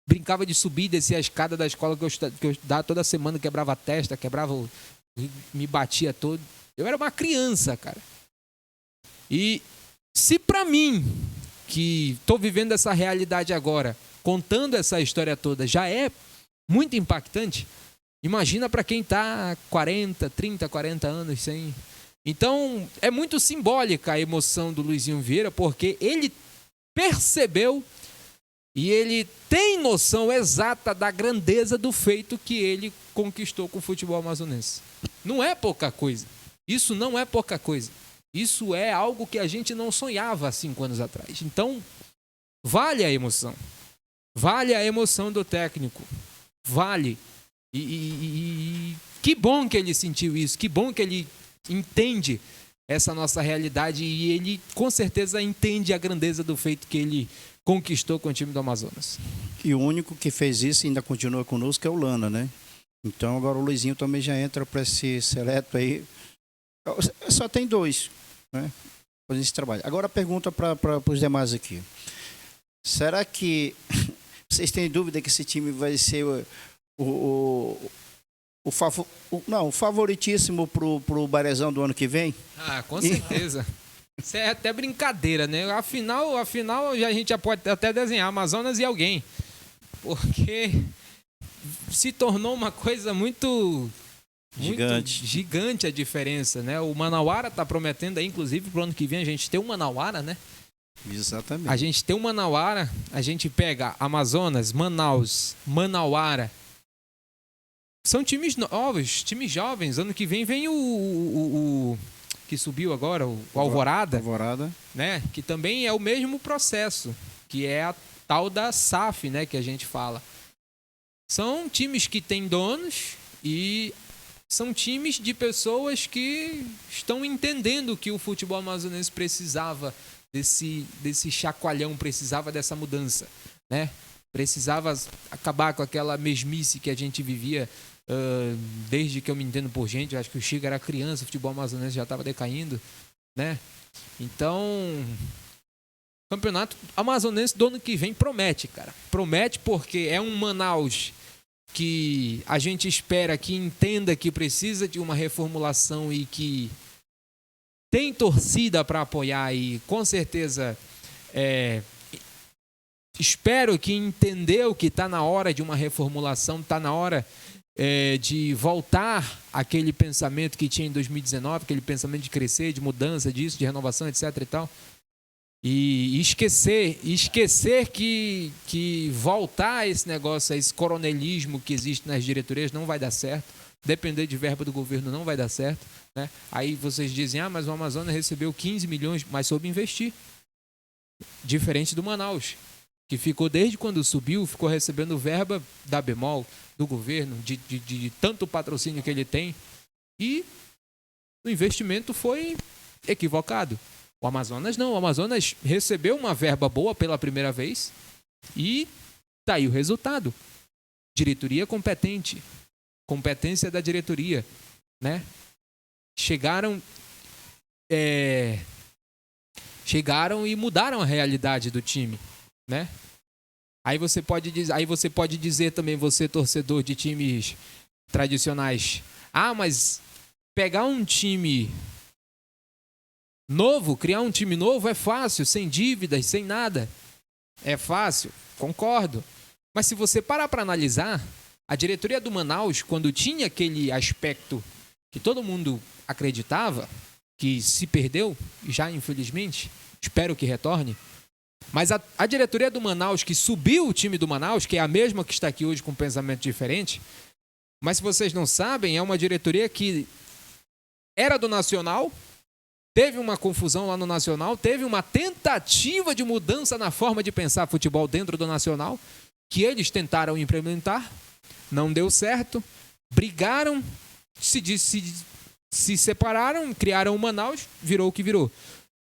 brincava de subir e descer a escada da escola que eu estudava toda semana, quebrava a testa, me batia todo. Eu era uma criança, cara. E se pra mim, que estou vivendo essa realidade agora, contando essa história toda, já é muito impactante, imagina para quem está 40, 30, 40 anos sem. Então, é muito simbólica a emoção do Luizinho Vieira, porque ele percebeu e ele tem noção exata da grandeza do feito que ele conquistou com o futebol amazonense. Não é pouca coisa. Isso não é pouca coisa. Isso é algo que a gente não sonhava há 5 anos atrás. Então, vale a emoção. Vale a emoção do técnico. Vale. E que bom que ele sentiu isso. Que bom que ele entende essa nossa realidade. E ele, com certeza, entende a grandeza do feito que ele conquistou com o time do Amazonas. E o único que fez isso e ainda continua conosco é o Lana, né? Então, agora o Luizinho também já entra para esse seleto aí. Só tem 2, né? Fazendo esse trabalho. Agora a pergunta para os demais aqui. Será que vocês têm dúvida que esse time vai ser o favoritíssimo para o Barezão do ano que vem? Ah, com certeza. Isso é até brincadeira, né? Afinal, a gente já pode até desenhar Amazonas e alguém. Porque se tornou uma coisa muito gigante a diferença, né? O Manauara está prometendo aí, inclusive, para o ano que vem a gente ter um Manauara, né? Exatamente. A gente tem um Manauara, a gente pega Amazonas, Manaus, Manauara. São times novos, times jovens. Ano que vem o que subiu agora, o Alvorada. Alvorada. Né? Que também é o mesmo processo, que é tal da SAF, né, que a gente fala. São times que têm donos e são times de pessoas que estão entendendo que o futebol amazonense precisava desse chacoalhão, precisava dessa mudança, né? Precisava acabar com aquela mesmice que a gente vivia desde que eu me entendo por gente. Eu acho que o Chico era criança, o futebol amazonense já estava decaindo, né? Então, campeonato amazonense do ano que vem promete, cara. Promete porque é um Manaus que a gente espera que entenda que precisa de uma reformulação e que tem torcida para apoiar e com certeza espero que entendeu que está na hora de uma reformulação, está na hora de voltar aquele pensamento que tinha em 2019, aquele pensamento de crescer, de mudança, disso, de renovação, etc. e tal. E esquecer que voltar a esse negócio, a esse coronelismo que existe nas diretorias não vai dar certo. Depender de verba do governo não vai dar certo, né? Aí vocês dizem, mas o Amazonas recebeu 15 milhões, mas soube investir. Diferente do Manaus, que ficou desde quando subiu, ficou recebendo verba da Bemol, do governo, de tanto patrocínio que ele tem. E o investimento foi equivocado. O Amazonas não. O Amazonas recebeu uma verba boa pela primeira vez e tá aí o resultado. Diretoria competente. Competência da diretoria, né? Chegaram e mudaram a realidade do time, né? Aí você pode dizer também, você torcedor de times tradicionais, mas pegar um time novo, criar um time novo é fácil, sem dívidas, sem nada. É fácil, concordo. Mas se você parar para analisar, a diretoria do Manaus, quando tinha aquele aspecto que todo mundo acreditava, que se perdeu, já infelizmente, espero que retorne, mas a diretoria do Manaus, que subiu o time do Manaus, que é a mesma que está aqui hoje com um pensamento diferente, mas se vocês não sabem, é uma diretoria que era do Nacional, teve uma confusão lá no Nacional, teve uma tentativa de mudança na forma de pensar futebol dentro do Nacional, que eles tentaram implementar, não deu certo, brigaram, se separaram, criaram o Manaus, virou o que virou.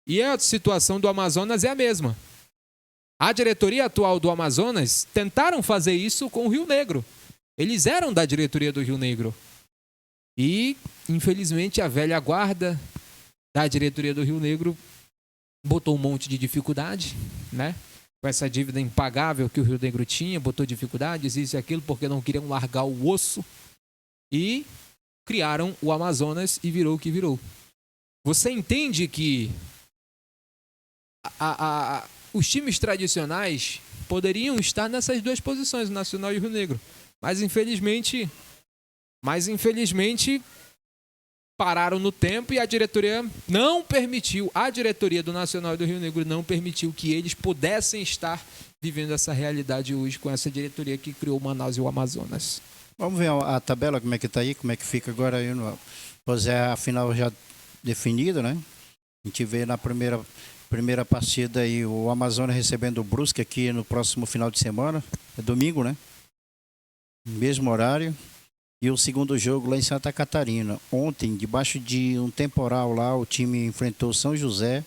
E a situação do Amazonas é a mesma. A diretoria atual do Amazonas tentaram fazer isso com o Rio Negro. Eles eram da diretoria do Rio Negro. E, infelizmente, a velha guarda da diretoria do Rio Negro botou um monte de dificuldade, né? Com essa dívida impagável que o Rio Negro tinha, botou dificuldades, isso e aquilo, porque não queriam largar o osso. E criaram o Amazonas e virou o que virou. Você entende que os times tradicionais poderiam estar nessas duas posições, o Nacional e o Rio Negro. Mas infelizmente pararam no tempo e a diretoria não permitiu, a diretoria do Nacional e do Rio Negro não permitiu que eles pudessem estar vivendo essa realidade hoje com essa diretoria que criou o Manaus e o Amazonas. Vamos ver a tabela, como é que está aí, como é que fica agora aí. Pois é, a final já definida, né? A gente vê na primeira partida aí o Amazonas recebendo o Brusque aqui no próximo final de semana. É domingo, né? Mesmo horário. E o segundo jogo lá em Santa Catarina. Ontem, debaixo de um temporal lá, o time enfrentou o São José.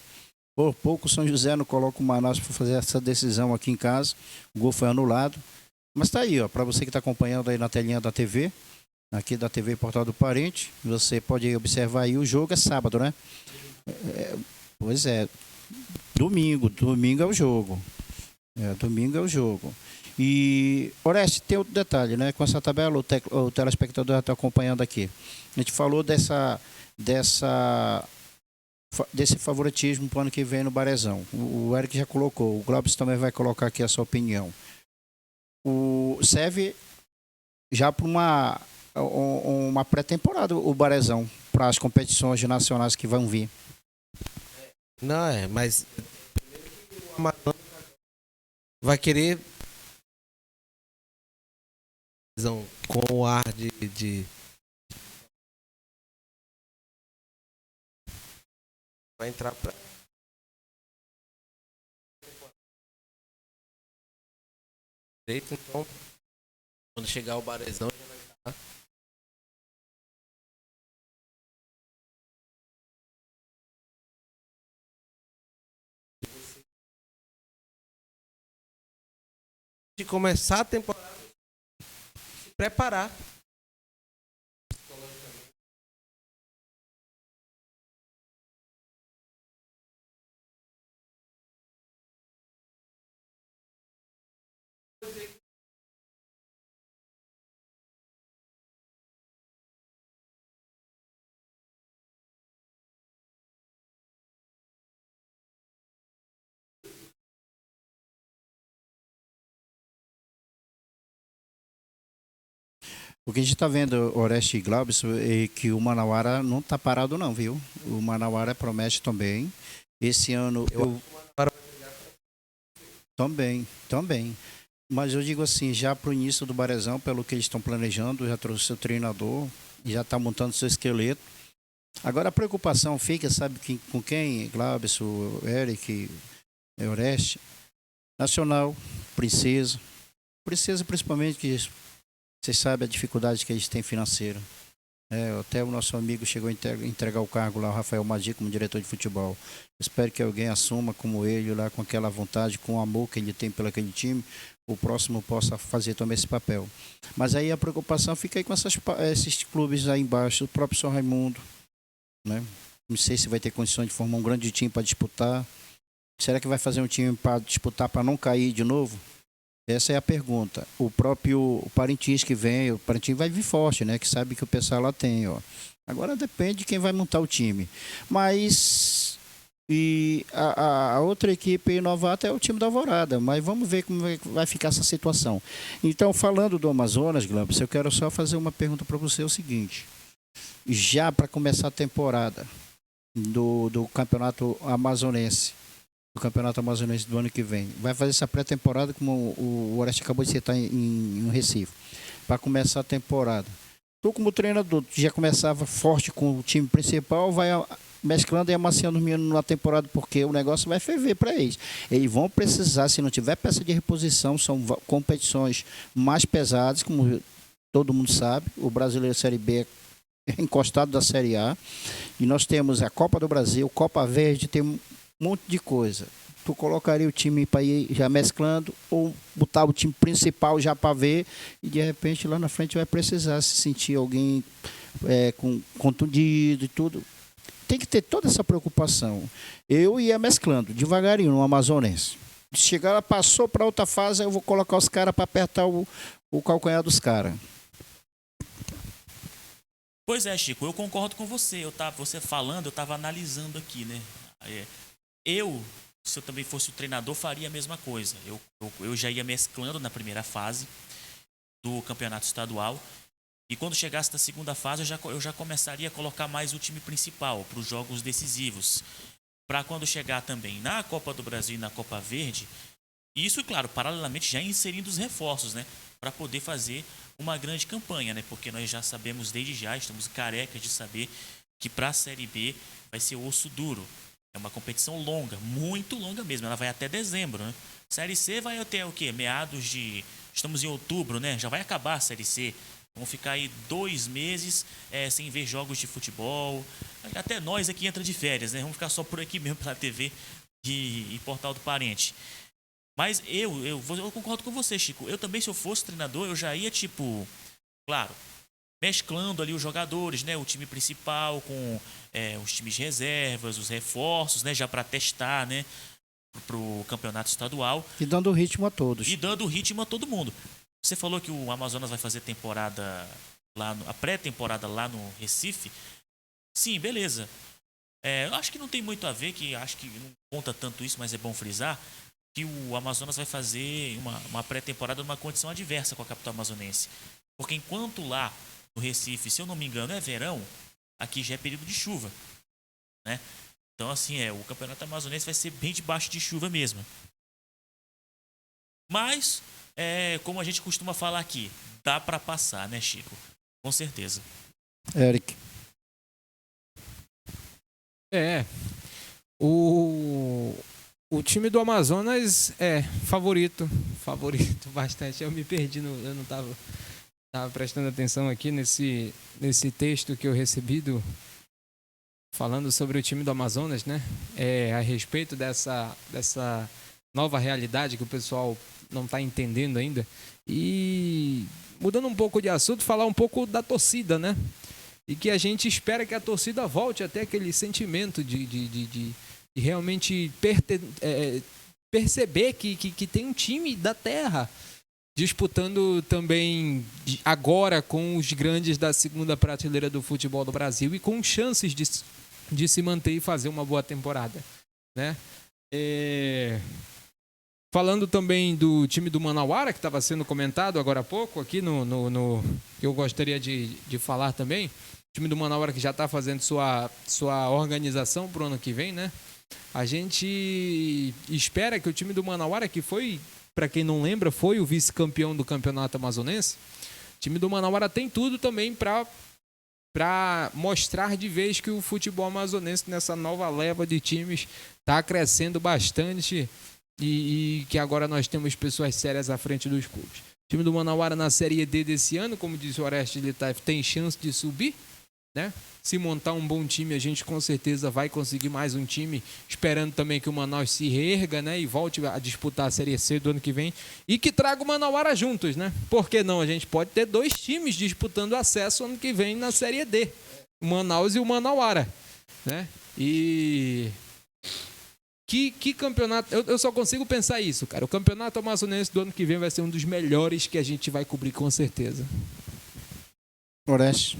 Por pouco o São José não coloca o Manaus para fazer essa decisão aqui em casa. O gol foi anulado. Mas tá aí, ó, para você que está acompanhando aí na telinha da TV, aqui da TV Portal do Parente, você pode observar aí, o jogo é sábado, né? Pois é, domingo é o jogo. Domingo é o jogo. E, Oreste, tem outro detalhe, né? Com essa tabela, o telespectador está acompanhando aqui. A gente falou desse favoritismo para o ano que vem no Barezão. O Eric já colocou, o Globes também vai colocar aqui a sua opinião. Serve já para uma pré-temporada o Barezão, para as competições nacionais que vão vir. Não, mas o Amazonas vai querer com o ar de vai entrar para direito, então quando chegar o Barezão já vai estar. De começar a temporada, se preparar. O que a gente está vendo, Oreste e Glaubson, é que o Manauara não está parado não, viu? O Manauara promete também. Esse ano também. Mas eu digo assim, já para o início do Barezão, pelo que eles estão planejando, já trouxe seu treinador, já está montando seu esqueleto. Agora a preocupação fica, sabe com quem? Glaubson, Eric, Oreste, Nacional, Princesa. Princesa principalmente, que vocês sabem a dificuldade que eles têm financeira. Até o nosso amigo chegou a entregar o cargo lá, o Rafael Madi, como diretor de futebol. Espero que alguém assuma como ele, lá com aquela vontade, com o amor que ele tem pelo aquele time, o próximo possa fazer também esse papel. Mas aí a preocupação fica aí com esses clubes aí embaixo, o próprio São Raimundo, né? Não sei se vai ter condições de formar um grande time para disputar. Será que vai fazer um time para disputar para não cair de novo? Essa é a pergunta. O próprio Parintins que vem, o Parintins vai vir forte, né? Que sabe que o pessoal lá tem, ó. Agora depende de quem vai montar o time. Mas e a outra equipe novata é o time da Alvorada. Mas vamos ver como vai ficar essa situação. Então, falando do Amazonas, Glaubson, eu quero só fazer uma pergunta para você, é o seguinte. Já para começar a temporada do Campeonato Amazonense, do ano que vem. Vai fazer essa pré-temporada, como o Oreste acabou de citar em Recife, para começar a temporada. Tu, como treinador, já começava forte com o time principal, vai mesclando e amaciando os meninos na temporada, porque o negócio vai ferver para eles. Eles vão precisar, se não tiver peça de reposição, são competições mais pesadas, como todo mundo sabe. O Brasileiro Série B é encostado da Série A. E nós temos a Copa do Brasil, Copa Verde, tem um monte de coisa. Tu colocaria o time para ir já mesclando ou botar o time principal já para ver e de repente lá na frente vai precisar se sentir alguém com contundido e tudo. Tem que ter toda essa preocupação. Eu ia mesclando devagarinho no Amazonense. Se chegar lá, passou para outra fase, eu vou colocar os caras para apertar o calcanhar dos caras. Pois é, Chico, eu concordo com você. Você falando, eu estava analisando aqui, né? Se eu também fosse o treinador, faria a mesma coisa. Eu já ia mesclando na primeira fase do campeonato estadual. E quando chegasse na segunda fase, eu já começaria a colocar mais o time principal para os jogos decisivos. Para quando chegar também na Copa do Brasil e na Copa Verde, isso, claro, paralelamente já inserindo os reforços, né? Para poder fazer uma grande campanha, né? Porque nós já sabemos desde já, estamos carecas de saber que para a Série B vai ser osso duro. É uma competição longa, muito longa mesmo. Ela vai até dezembro, né? Série C vai até o quê? Estamos em outubro, né? Já vai acabar a Série C. Vamos ficar aí 2 meses sem ver jogos de futebol. Até nós aqui entra de férias, né? Vamos ficar só por aqui mesmo pela TV e Portal do Parente. Mas eu concordo com você, Chico. Eu também, se eu fosse treinador, eu já ia, claro, mesclando ali os jogadores, né? O time principal com os times de reservas, os reforços, né? Já para testar, né? Para o campeonato estadual. E dando ritmo a todos. E dando ritmo a todo mundo. Você falou que o Amazonas vai fazer a pré-temporada lá no Recife. Sim, beleza. Eu acho que não tem muito a ver, acho que não conta tanto isso, mas é bom frisar, que o Amazonas vai fazer uma pré-temporada numa condição adversa com a capital amazonense. Porque enquanto lá no Recife, se eu não me engano, é verão, aqui já é período de chuva, né? Então, assim, o campeonato amazonense vai ser bem debaixo de chuva mesmo. Mas, como a gente costuma falar aqui, dá para passar, né, Chico? Com certeza. Eric. O time do Amazonas é favorito bastante. Eu me perdi, eu não estava prestando atenção aqui nesse texto que eu recebi falando sobre o time do Amazonas, né? A respeito dessa nova realidade que o pessoal não está entendendo ainda. E mudando um pouco de assunto, falar um pouco da torcida, né? E que a gente espera que a torcida volte até aquele sentimento de realmente perceber que tem um time da terra disputando também agora com os grandes da segunda prateleira do futebol do Brasil e com chances de se manter e fazer uma boa temporada, né? Falando também do time do Manauara, que estava sendo comentado agora há pouco aqui que eu gostaria de falar também. O time do Manauara que já está fazendo sua organização para o ano que vem, né? A gente espera que o time do Manauara, que foi, para quem não lembra, foi o vice-campeão do campeonato amazonense. O time do Manauara tem tudo também para mostrar de vez que o futebol amazonense, nessa nova leva de times, está crescendo bastante e que agora nós temos pessoas sérias à frente dos clubes. O time do Manauara na Série D desse ano, como disse o Orestes Litaif, tem chance de subir, né? Se montar um bom time, a gente com certeza vai conseguir mais um time, esperando também que o Manaus se reerga, né, e volte a disputar a Série C do ano que vem e que traga o Manauara juntos, né? Por que não? A gente pode ter 2 times disputando acesso ano que vem na Série D, o Manaus e o Manauara, né? E que campeonato, eu só consigo pensar isso, cara. O campeonato amazonense do ano que vem vai ser um dos melhores que a gente vai cobrir com certeza. Orestes.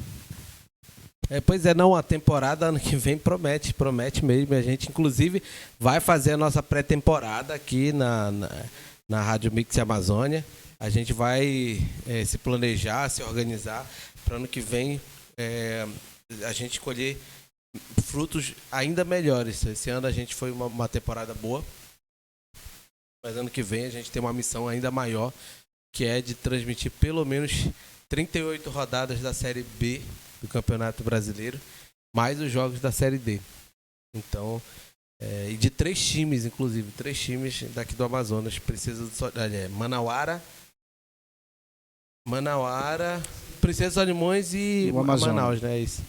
Pois é, não, a temporada ano que vem promete mesmo. A gente, inclusive, vai fazer a nossa pré-temporada aqui na Rádio Mix Amazônia. A gente vai se planejar, se organizar para ano que vem a gente colher frutos ainda melhores. Esse ano a gente foi uma temporada boa, mas ano que vem a gente tem uma missão ainda maior, que é de transmitir pelo menos 38 rodadas da Série B do Campeonato Brasileiro, mais os jogos da Série D. Então, e de 3 times, inclusive, 3 times daqui do Amazonas, precisa Manauara, Princesa dos Solimões e Manaus, né? Isso.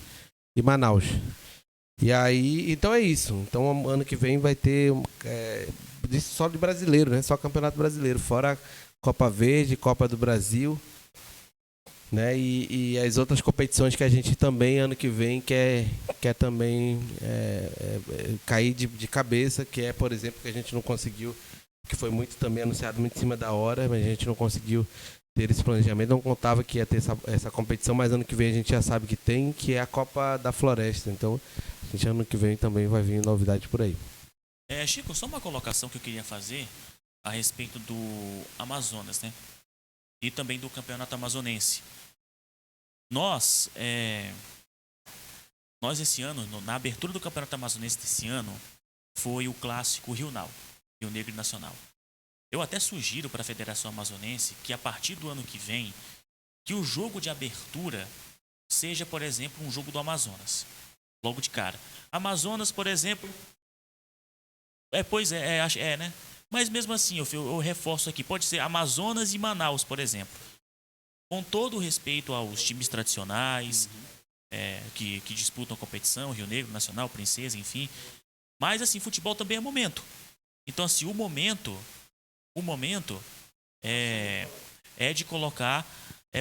E Manaus. E aí, então é isso. Então, ano que vem vai ter só de brasileiro, né? Só Campeonato Brasileiro, fora Copa Verde, Copa do Brasil, né? E as outras competições que a gente também, ano que vem, quer também cair de cabeça, que é, por exemplo, que a gente não conseguiu, que foi muito também anunciado muito em cima da hora, mas a gente não conseguiu ter esse planejamento, não contava que ia ter essa competição, mas ano que vem a gente já sabe que tem, que é a Copa da Floresta. Então, a gente ano que vem também vai vir novidade por aí. Chico, só uma colocação que eu queria fazer a respeito do Amazonas, né? E também do Campeonato Amazonense. Nós esse ano, na abertura do Campeonato Amazonense desse ano, foi o clássico Rio Negro e Nacional. Eu até sugiro para a Federação Amazonense que a partir do ano que vem, que o jogo de abertura seja, por exemplo, um jogo do Amazonas. Logo de cara. Amazonas, por exemplo... né? Mas mesmo assim, eu reforço aqui, pode ser Amazonas e Manaus, por exemplo. Com todo o respeito aos times tradicionais, que disputam a competição, Rio Negro, Nacional, Princesa, enfim. Mas, assim, futebol também é momento. Então, assim, o momento é de colocar,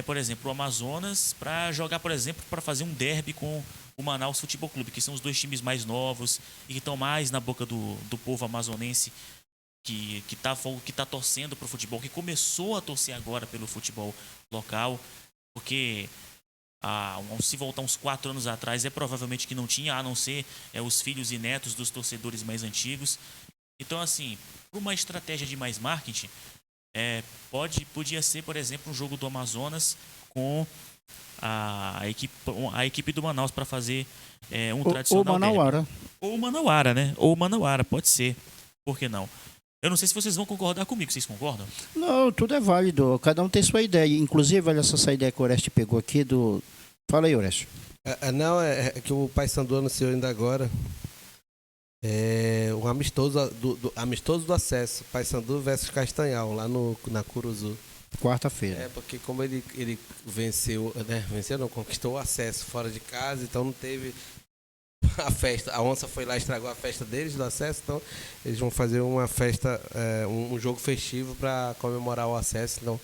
por exemplo, o Amazonas para jogar, por exemplo, para fazer um derby com o Manaus Futebol Clube, que são os 2 times mais novos e que estão mais na boca do povo amazonense, que tá torcendo para o futebol, que começou a torcer agora pelo futebol local, porque se voltar uns 4 anos atrás, provavelmente que não tinha, a não ser os filhos e netos dos torcedores mais antigos. Então, assim, por uma estratégia de mais marketing, podia ser, por exemplo, um jogo do Amazonas com a equipe do Manaus para fazer um tradicional ou Manauara. derby. Ou Manauara, né? Ou Manauara, pode ser. Por que não? Eu não sei se vocês vão concordar comigo. Vocês concordam? Não, tudo é válido. Cada um tem sua ideia. Inclusive, olha só essa ideia que o Orestes pegou aqui do... Fala aí, Orestes. Não, é que o Paysandu anunciou ainda agora. O amistoso do acesso, Paysandu versus Castanhal, lá na Curuzu. Quarta-feira. Porque como ele venceu, né? Venceu não, conquistou o acesso fora de casa, então não teve a festa. A onça foi lá e estragou a festa deles do acesso, então eles vão fazer uma festa, um jogo festivo para comemorar o acesso, então,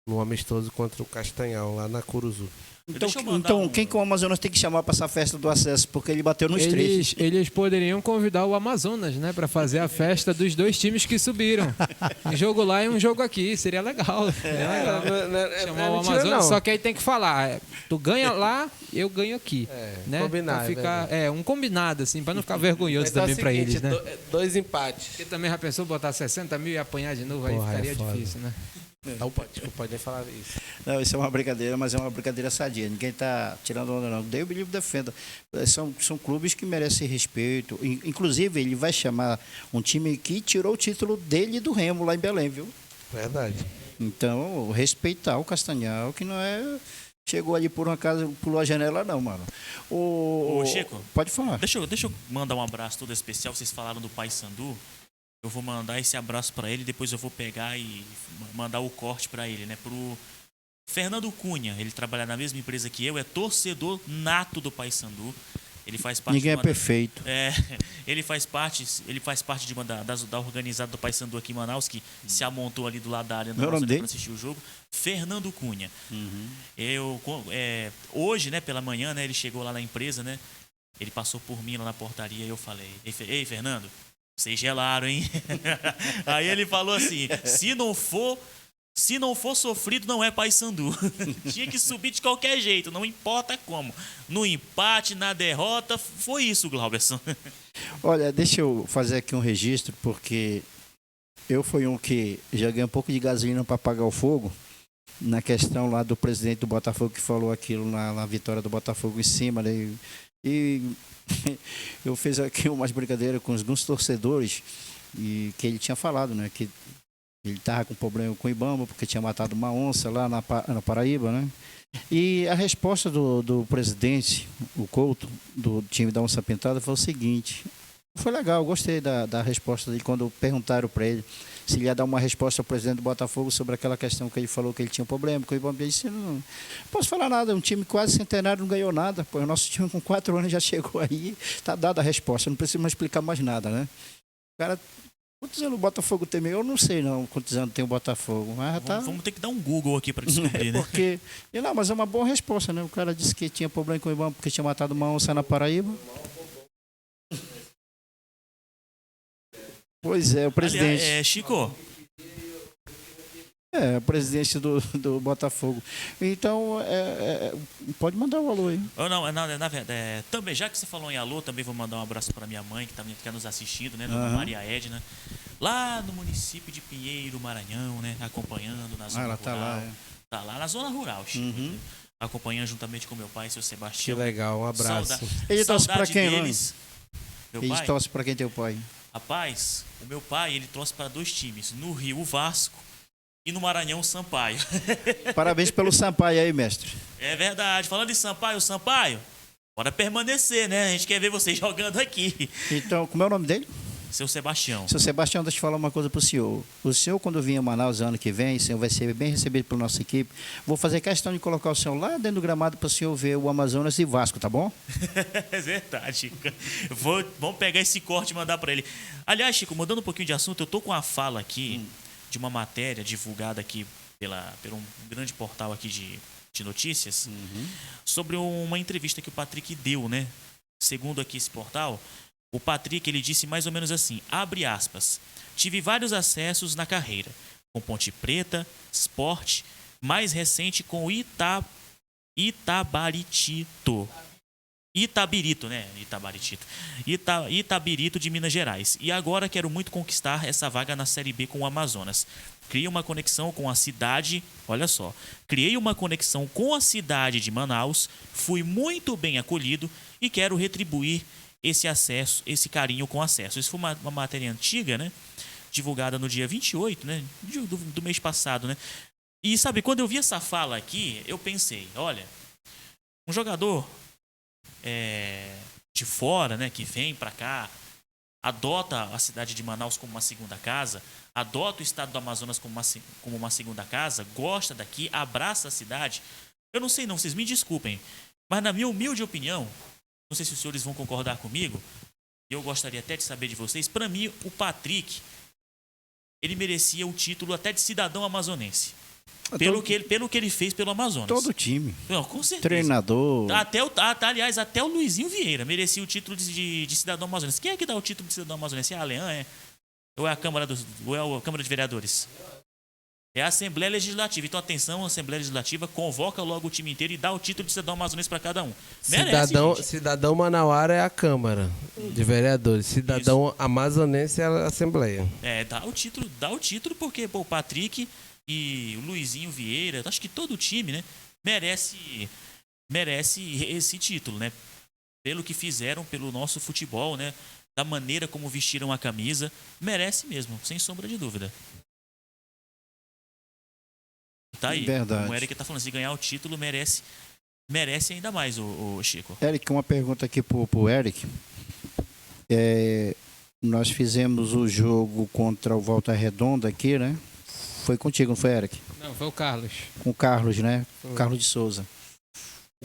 no amistoso contra o Castanhal, lá na Curuzu. Então quem que o Amazonas tem que chamar para essa festa do acesso? Porque ele bateu nos três. Eles poderiam convidar o Amazonas, né? Para fazer a festa dos 2 times que subiram. Um jogo lá e um jogo aqui. Seria legal. Chamar o Amazonas, só que aí tem que falar. Tu ganha lá, eu ganho aqui. Né? Combinar. Pra ficar, um combinado, assim, para não ficar vergonhoso também para eles, né? 2 empates. Porque também já pensou botar 60 mil e apanhar de novo? Aí ficaria difícil, né? Não pode nem falar isso. Não, isso é uma brincadeira, mas é uma brincadeira sadia. Ninguém está tirando onda, não. Deus me livre defenda. São clubes que merecem respeito. Inclusive, ele vai chamar um time que tirou o título dele e do Remo lá em Belém, viu? Verdade. Então, respeitar o Castanhal, que não é... Chegou ali por uma casa, pulou a janela, não, mano. Ô, Chico, pode falar. Deixa eu mandar um abraço todo especial. Vocês falaram do Paysandu. Eu vou mandar esse abraço para ele, depois eu vou pegar e mandar o corte para ele, né? Pro Fernando Cunha, ele trabalha na mesma empresa que eu, é torcedor nato do Paysandu. Ele faz parte Ninguém é perfeito. Ele faz parte de uma da organizada do Paysandu aqui em Manaus, que se amontou ali do lado da área para assistir o jogo. Fernando Cunha. Hoje, né, pela manhã, né, ele chegou lá na empresa, né? Ele passou por mim lá na portaria e eu falei: Ei, Fernando, vocês gelaram, hein? Aí ele falou assim: se não for sofrido, não é Paysandu. Tinha que subir de qualquer jeito, não importa como. No empate, na derrota, foi isso, Glauberson. Olha, deixa eu fazer aqui um registro, porque eu fui um que já ganhei um pouco de gasolina para apagar o fogo, na questão lá do presidente do Botafogo que falou aquilo na vitória do Botafogo em cima, né? E eu fiz aqui umas brincadeiras com alguns torcedores e que ele tinha falado, né, que ele estava com problema com o Ibama porque tinha matado uma onça lá na Paraíba, né? E a resposta do presidente, o Couto, do time da Onça Pintada, foi o seguinte: foi legal, gostei da resposta dele quando perguntaram para ele se ele ia dar uma resposta ao presidente do Botafogo sobre aquela questão que ele falou que ele tinha um problema, que o Ibama disse: não posso falar nada, um time quase centenário não ganhou nada, pô, o nosso time com 4 anos já chegou aí, tá dada a resposta, não precisa mais explicar mais nada, né? O cara, quantos anos o Botafogo tem? Eu não sei não quantos anos tem o Botafogo, mas tá... Vamos ter que dar um Google aqui para descobrir, né? Porque, não, mas é uma boa resposta, né? O cara disse que tinha problema com o Ibama porque tinha matado uma onça na Paraíba. Pois é, o presidente. Aliás, Chico. O presidente do Botafogo. Então, pode mandar um alô aí. Na verdade, também, já que você falou em alô, também vou mandar um abraço para minha mãe, que está nos assistindo, né? Dona Maria Edna, lá no município de Pinheiro, Maranhão, né? Acompanhando na zona rural. Tá lá, Tá lá na zona rural, Chico. Acompanhando juntamente com meu pai, seu Sebastião. Que legal, um abraço. Ele torce para quem, deles. Ele torce para quem teu pai? Rapaz, o meu pai, ele torce para 2 times. No Rio, o Vasco. E no Maranhão, o Sampaio. Parabéns pelo Sampaio aí, mestre. É verdade. Falando em Sampaio, bora permanecer, né? A gente quer ver vocês jogando aqui. Então, como é o nome dele? Seu Sebastião. Seu Sebastião, deixa eu falar uma coisa para o senhor. O senhor, quando vir a Manaus ano que vem, o senhor vai ser bem recebido pela nossa equipe. Vou fazer questão de colocar o senhor lá dentro do gramado para o senhor ver o Amazonas e Vasco, tá bom? É verdade, Chico. Vamos pegar esse corte e mandar para ele. Aliás, Chico, mudando um pouquinho de assunto, eu tô com a fala aqui de uma matéria divulgada aqui por um grande portal aqui de notícias sobre uma entrevista que o Patrick deu, né? Segundo aqui esse portal, o Patrick, ele disse mais ou menos assim, abre aspas: tive vários acessos na carreira, com Ponte Preta, Sport, mais recente com Itabirito de Minas Gerais. E agora quero muito conquistar essa vaga na Série B com o Amazonas. Criei uma conexão com a cidade, olha só, de Manaus, fui muito bem acolhido e quero retribuir esse carinho com acesso. Isso foi uma matéria antiga, né? Divulgada no dia 28, né? Do mês passado, né? E sabe, quando eu vi essa fala aqui, eu pensei, olha, um jogador de fora, né, que vem pra cá, adota a cidade de Manaus como uma segunda casa, adota o estado do Amazonas como uma segunda casa, gosta daqui, abraça a cidade. Eu não sei não, vocês me desculpem, mas na minha humilde opinião, não sei se os senhores vão concordar comigo, e eu gostaria até de saber de vocês, para mim, o Patrick, ele merecia o título até de cidadão amazonense. Pelo que ele fez pelo Amazonas. Todo time. Não, com certeza. Treinador. Aliás, até o Luizinho Vieira merecia o título de cidadão amazonense. Quem é que dá o título de cidadão amazonense? É a Alean, é? Ou é a Câmara de Vereadores? É a Assembleia Legislativa. Então, atenção, a Assembleia Legislativa convoca logo o time inteiro e dá o título de cidadão amazonense para cada um. Merece, cidadão manauara é a Câmara de Vereadores. Cidadão amazonense é a Assembleia. Dá o título porque o Patrick e o Luizinho Vieira, acho que todo o time, né, merece esse título, né? Pelo que fizeram pelo nosso futebol, né? Da maneira como vestiram a camisa, merece mesmo, sem sombra de dúvida. Tá aí. Verdade. Como o Eric tá falando, se ganhar o título, merece ainda mais, o Chico. Eric, uma pergunta aqui pro Eric. Nós fizemos o jogo contra o Volta Redonda aqui, né? Foi contigo, não foi, Eric? Não, foi o Carlos. Com o Carlos, né? Foi. Carlos de Souza.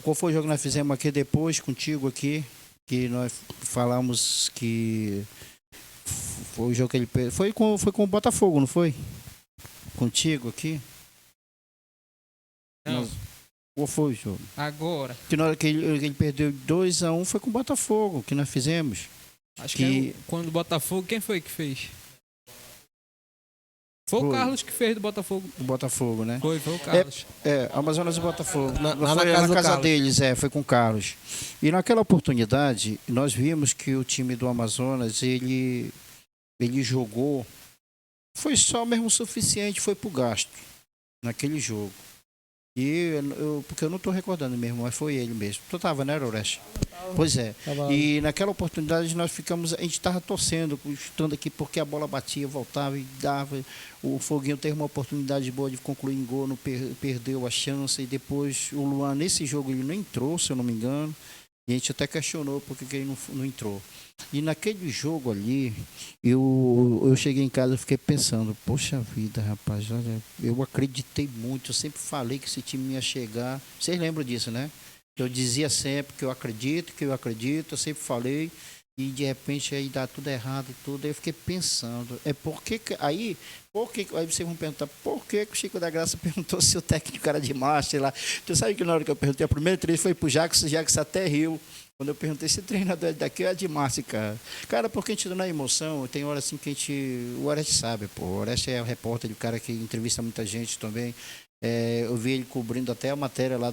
Qual foi o jogo que nós fizemos aqui depois, contigo aqui? Que nós falamos que foi o jogo que ele perdeu. Foi com o Botafogo, não foi? Contigo aqui? Não, Qual foi o jogo? agora. Que ele perdeu 2-1 foi com o Botafogo, que nós fizemos. Acho que quando o Botafogo, quem foi que fez? Foi o Carlos que fez do Botafogo. Do Botafogo, né? Foi o Carlos. Amazonas e Botafogo. Na Foi na casa do deles, foi com o Carlos. E naquela oportunidade, nós vimos que o time do Amazonas, ele jogou, foi só mesmo o suficiente, foi pro gasto, naquele jogo. E porque eu não estou recordando mesmo, mas foi ele mesmo. Tu tava, né, Oreste? Pois é. E naquela oportunidade a gente estava torcendo, chutando aqui porque a bola batia, voltava e dava. O Foguinho teve uma oportunidade boa de concluir em gol, não perdeu a chance. E depois o Luan, nesse jogo, ele não entrou, se eu não me engano. E a gente até questionou porque que ele não entrou. E naquele jogo ali, eu cheguei em casa e fiquei pensando, poxa vida, rapaz, olha, eu acreditei muito, eu sempre falei que esse time ia chegar. Vocês lembram disso, né? Eu dizia sempre que eu acredito, eu sempre falei, e de repente aí dá tudo errado e tudo. Aí eu fiquei pensando, aí vocês vão perguntar, por que o Chico da Graça perguntou se o técnico era de marcha, sei lá. Tu sabe que na hora que eu perguntei, a primeira entrevista foi pro Jackson, o Jackson até riu. Quando eu perguntei se o treinador é daqui ou é de Márcia, cara. Cara, porque a gente tá na emoção, tem hora assim que o Oreste sabe, pô. O Oreste é o repórter, o cara que entrevista muita gente também. Eu vi ele cobrindo até a matéria lá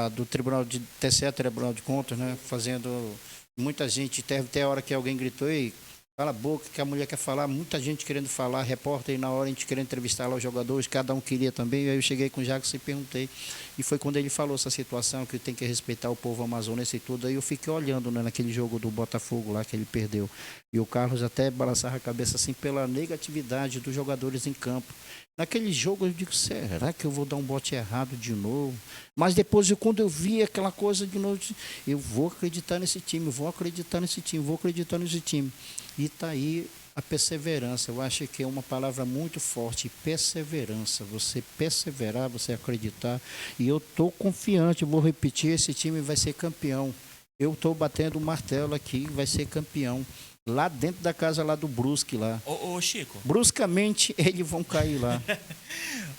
do Tribunal de TCE, Tribunal de Contas, né? Fazendo muita gente, teve até a hora que alguém gritou, ei, cala a boca, que a mulher quer falar, muita gente querendo falar, repórter, e na hora a gente querendo entrevistar lá os jogadores, cada um queria também. Aí eu cheguei com o Jackson e perguntei, e foi quando ele falou essa situação, que tem que respeitar o povo amazonense e tudo. Aí eu fiquei olhando, né, naquele jogo do Botafogo lá que ele perdeu, e o Carlos até balançava a cabeça assim pela negatividade dos jogadores em campo. Naquele jogo eu digo, será que eu vou dar um bote errado de novo? Mas depois, quando eu vi aquela coisa de novo, eu vou acreditar nesse time, vou acreditar nesse time. E está aí a perseverança. Eu acho que é uma palavra muito forte, perseverança. Você perseverar, você acreditar. E eu estou confiante, vou repetir, esse time vai ser campeão. Eu estou batendo o martelo aqui, vai ser campeão. Lá dentro da casa lá do Brusque lá. Ô Chico. Bruscamente eles vão cair lá.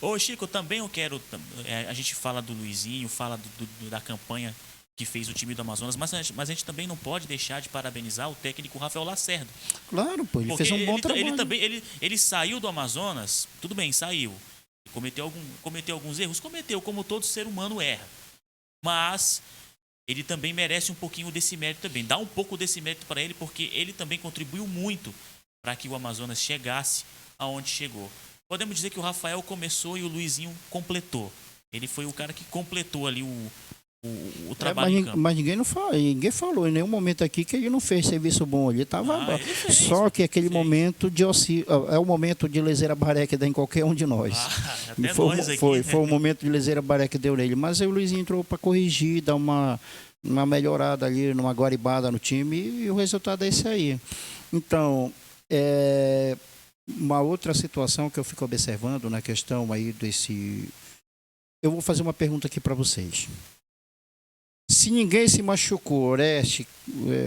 Ô Chico, também eu quero... a gente fala do Luizinho, fala da campanha que fez o time do Amazonas, mas a gente também não pode deixar de parabenizar o técnico Rafael Lacerda. Claro, pô, ele fez um bom trabalho. Ele saiu do Amazonas, tudo bem, saiu. Cometeu alguns erros, como todo ser humano erra. Mas ele também merece um pouquinho desse mérito também. Dá um pouco desse mérito para ele, porque ele também contribuiu muito para que o Amazonas chegasse aonde chegou. Podemos dizer que o Rafael começou e o Luizinho completou. Ele foi o cara que completou ali o trabalho em campo. Mas ninguém falou em nenhum momento aqui que ele não fez serviço bom. Ele estava ele fez, só que aquele momento de é o momento de leseira baré que dá em qualquer um de nós. Até nós aqui, foi o momento de leseira baré que deu nele. Mas aí o Luizinho entrou para corrigir, dar uma uma melhorada ali, numa guaribada no time, e o resultado é esse aí. Então, uma outra situação que eu fico observando na questão aí desse... Eu vou fazer uma pergunta aqui para vocês. Se ninguém se machucou, Oreste,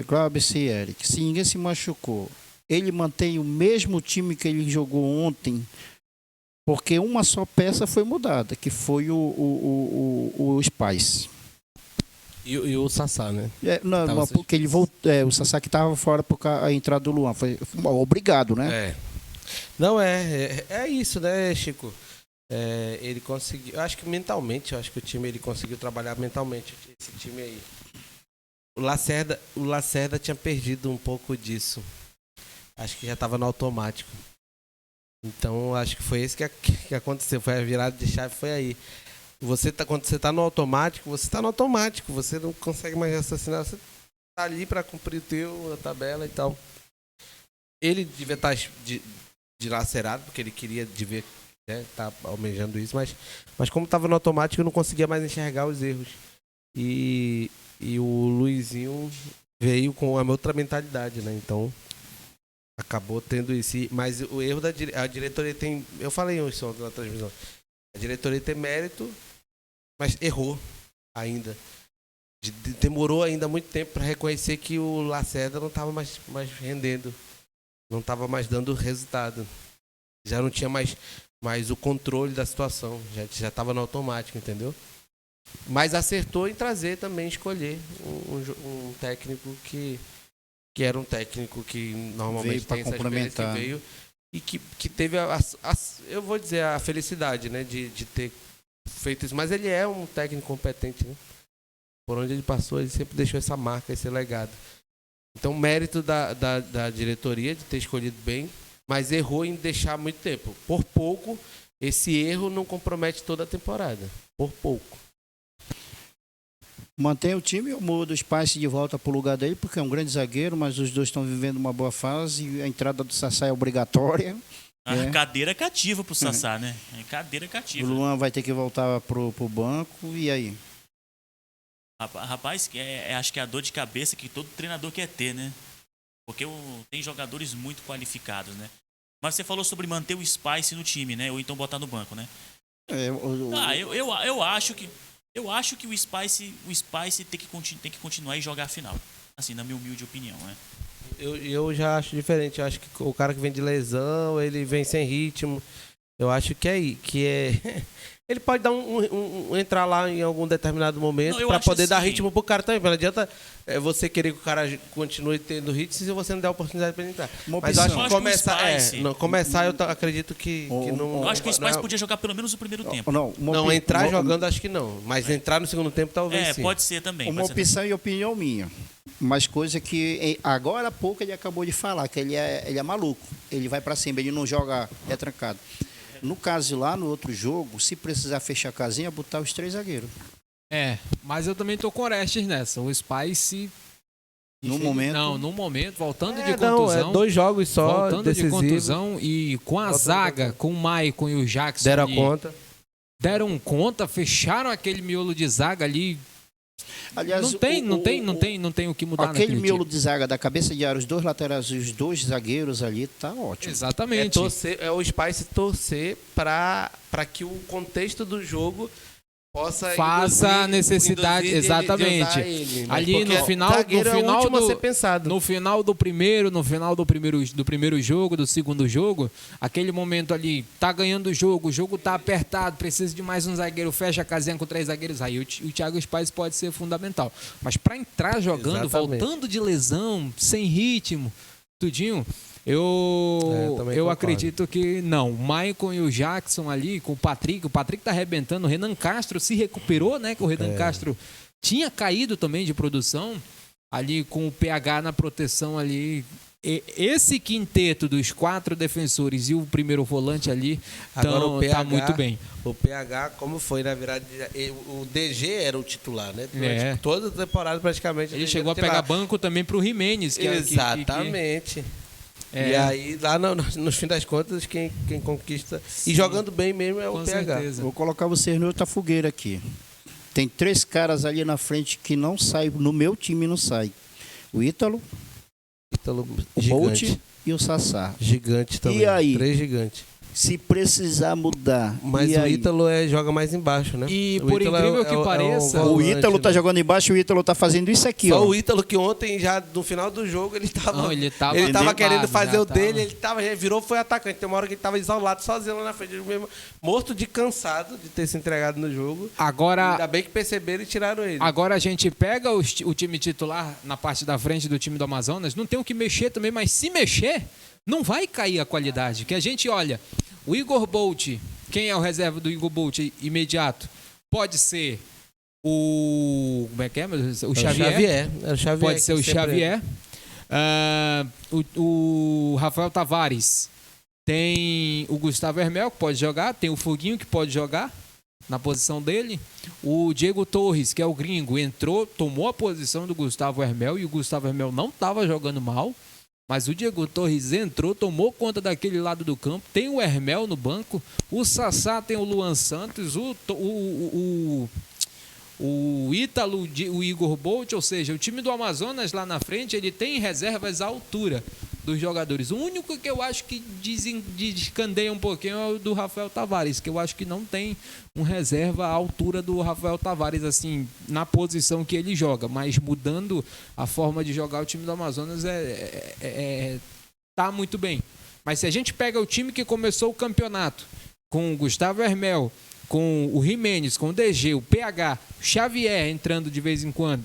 Cláudio e Eric, se ninguém se machucou, ele mantém o mesmo time que ele jogou ontem, porque uma só peça foi mudada, que foi o Spice. E o Sassá, né? Não, porque ele voltou, o Sassá que estava fora por a entrada do Luan. Foi obrigado, né? Não, é isso, né, Chico? Ele conseguiu, eu acho que mentalmente, eu acho que o time ele conseguiu trabalhar mentalmente, esse time aí. O Lacerda tinha perdido um pouco disso. Acho que já estava no automático. Então, acho que foi isso que aconteceu, foi a virada de chave, foi aí. Quando você está no automático, você está no automático, você não consegue mais raciocinar, você está ali para cumprir a tabela e tal. Ele devia estar dilacerado, porque ele queria ver, né, tá almejando isso, mas como estava no automático, eu não conseguia mais enxergar os erros. E o Luizinho veio com a outra mentalidade, né? Então acabou tendo isso. Mas o erro a diretoria tem. Eu falei isso ontem na transmissão. A diretoria tem mérito, mas errou ainda. Demorou ainda muito tempo para reconhecer que o Lacerda não estava mais rendendo, não estava mais dando resultado. Já não tinha mais o controle da situação, já estava no automático, entendeu? Mas acertou em trazer também, escolher um técnico que era um técnico que normalmente tem essa experiência, que veio e que teve eu vou dizer, a felicidade, né, de ter feito isso. Mas ele é um técnico competente, né? Por onde ele passou, ele sempre deixou essa marca, esse legado. Então, mérito da diretoria de ter escolhido bem, mas errou em deixar muito tempo. Por pouco, esse erro não compromete toda a temporada. Por pouco. Mantém o time ou muda o Spice de volta para o lugar dele, porque é um grande zagueiro, mas os dois estão vivendo uma boa fase e a entrada do Sassá é obrigatória. Cadeira cativa pro Sassá, né? Cadeira cativa. O Luan vai ter que voltar pro banco, e aí? Rapaz, acho que é a dor de cabeça que todo treinador quer ter, né? Porque tem jogadores muito qualificados, né? Mas você falou sobre manter o Spice no time, né? Ou então botar no banco, né? Eu acho que o Spice tem que continuar e jogar a final. Assim, na minha humilde opinião, né? Eu já acho diferente. Eu acho que o cara que vem de lesão, ele vem sem ritmo. Eu acho que é ele pode dar entrar lá em algum determinado momento para poder dar ritmo pro cara também. Não adianta você querer que o cara continue tendo ritmo se você não der a oportunidade para ele entrar. Mas eu acho que começar eu acredito que não. Eu acho que o Spice podia jogar pelo menos o primeiro tempo. Não entrar jogando, acho que não. Mas entrar no segundo tempo, talvez sim. Pode ser também. Uma opção e opinião minha. Mas coisa que agora há pouco ele acabou de falar, que ele é maluco. Ele vai para cima, ele não joga trancado. No caso lá, no outro jogo, se precisar fechar a casinha, botar os 3 zagueiros. Mas eu também tô com o Orestes nessa. O Spice... No momento, voltando de contusão. 2 jogos só, voltando decisivo. De contusão e com a zaga, com o Maicon e o Jackson. Deram conta, fecharam aquele miolo de zaga ali. Aliás, não tem o que mudar. Aquele miolo de zaga da cabeça de área, os 2 laterais e os 2 zagueiros ali, tá ótimo. Exatamente. O Spice torcer para que o contexto do jogo possa faça a necessidade, exatamente. Ele, ali no final do primeiro jogo, do segundo jogo, aquele momento ali, tá ganhando o jogo tá apertado, precisa de mais um zagueiro, fecha a casinha com 3 zagueiros, aí o Thiago Spice pode ser fundamental. Mas para entrar jogando, voltando de lesão, sem ritmo, tudinho, eu acredito que não. O Maicon e o Jackson ali, com o Patrick tá arrebentando. O Renan Castro se recuperou, né? Que o Renan Castro tinha caído também de produção, ali com o PH na proteção ali. Esse quinteto dos 4 defensores e o primeiro volante ali tá muito bem. O PH, como foi na virada, o DG era o titular, né? Durante toda a temporada praticamente. Ele chegou a pegar banco também pro Jimenez. Exatamente. E aí, lá no fim das contas, quem conquista e jogando bem mesmo é o PH. Vou colocar vocês em outra fogueira aqui. tem 3 caras ali na frente que não saem, no meu time não sai. O Ítalo, o Bolt Gigante. e o Sassá. Gigante também. E aí? 3 gigantes. Se precisar mudar. Mas e o aí? Ítalo joga mais embaixo, né? E O por Ítalo incrível que pareça, O volante, Ítalo tá né? jogando embaixo e o Ítalo tá fazendo isso aqui, Só ó. o Ítalo que ontem, já no final do jogo, ele tava Entendeu? querendo fazer Já o dele, tava. ele virou, foi atacante. Tem uma hora que ele tava isolado, sozinho lá na frente, ele mesmo, morto de cansado de ter se entregado no jogo. Agora, Ainda bem que perceberam e tiraram ele. Agora a gente pega o time titular na parte da frente do time do Amazonas, não tem o que mexer também, mas se mexer, não vai cair a qualidade. Que a gente olha, o Igor Bolt, quem é o reserva do Igor Bolt imediato? Pode ser o... Como é que é? O Xavier. É o Xavier. Pode ser o Xavier. O Rafael Tavares. Tem o Gustavo Hermel, que pode jogar. Tem o Foguinho, que pode jogar na posição dele. O Diego Torres, que é o gringo, entrou, tomou a posição do Gustavo Hermel. E o Gustavo Hermel não estava jogando mal. Mas o Diego Torres entrou, tomou conta daquele lado do campo. Tem o Hermel no banco. O Sassá tem o Luan Santos. O Ítalo, o Igor Bolt. Ou seja, o time do Amazonas lá na frente, ele tem reservas à altura dos jogadores. O único que eu acho que descandeia um pouquinho é o do Rafael Tavares, que eu acho que não tem um reserva à altura do Rafael Tavares, assim, na posição que ele joga. Mas mudando a forma de jogar, o time do Amazonas tá muito bem. Mas se a gente pega o time que começou o campeonato com o Gustavo Hermel, com o Jimenez, com o DG, o PH, o Xavier entrando de vez em quando,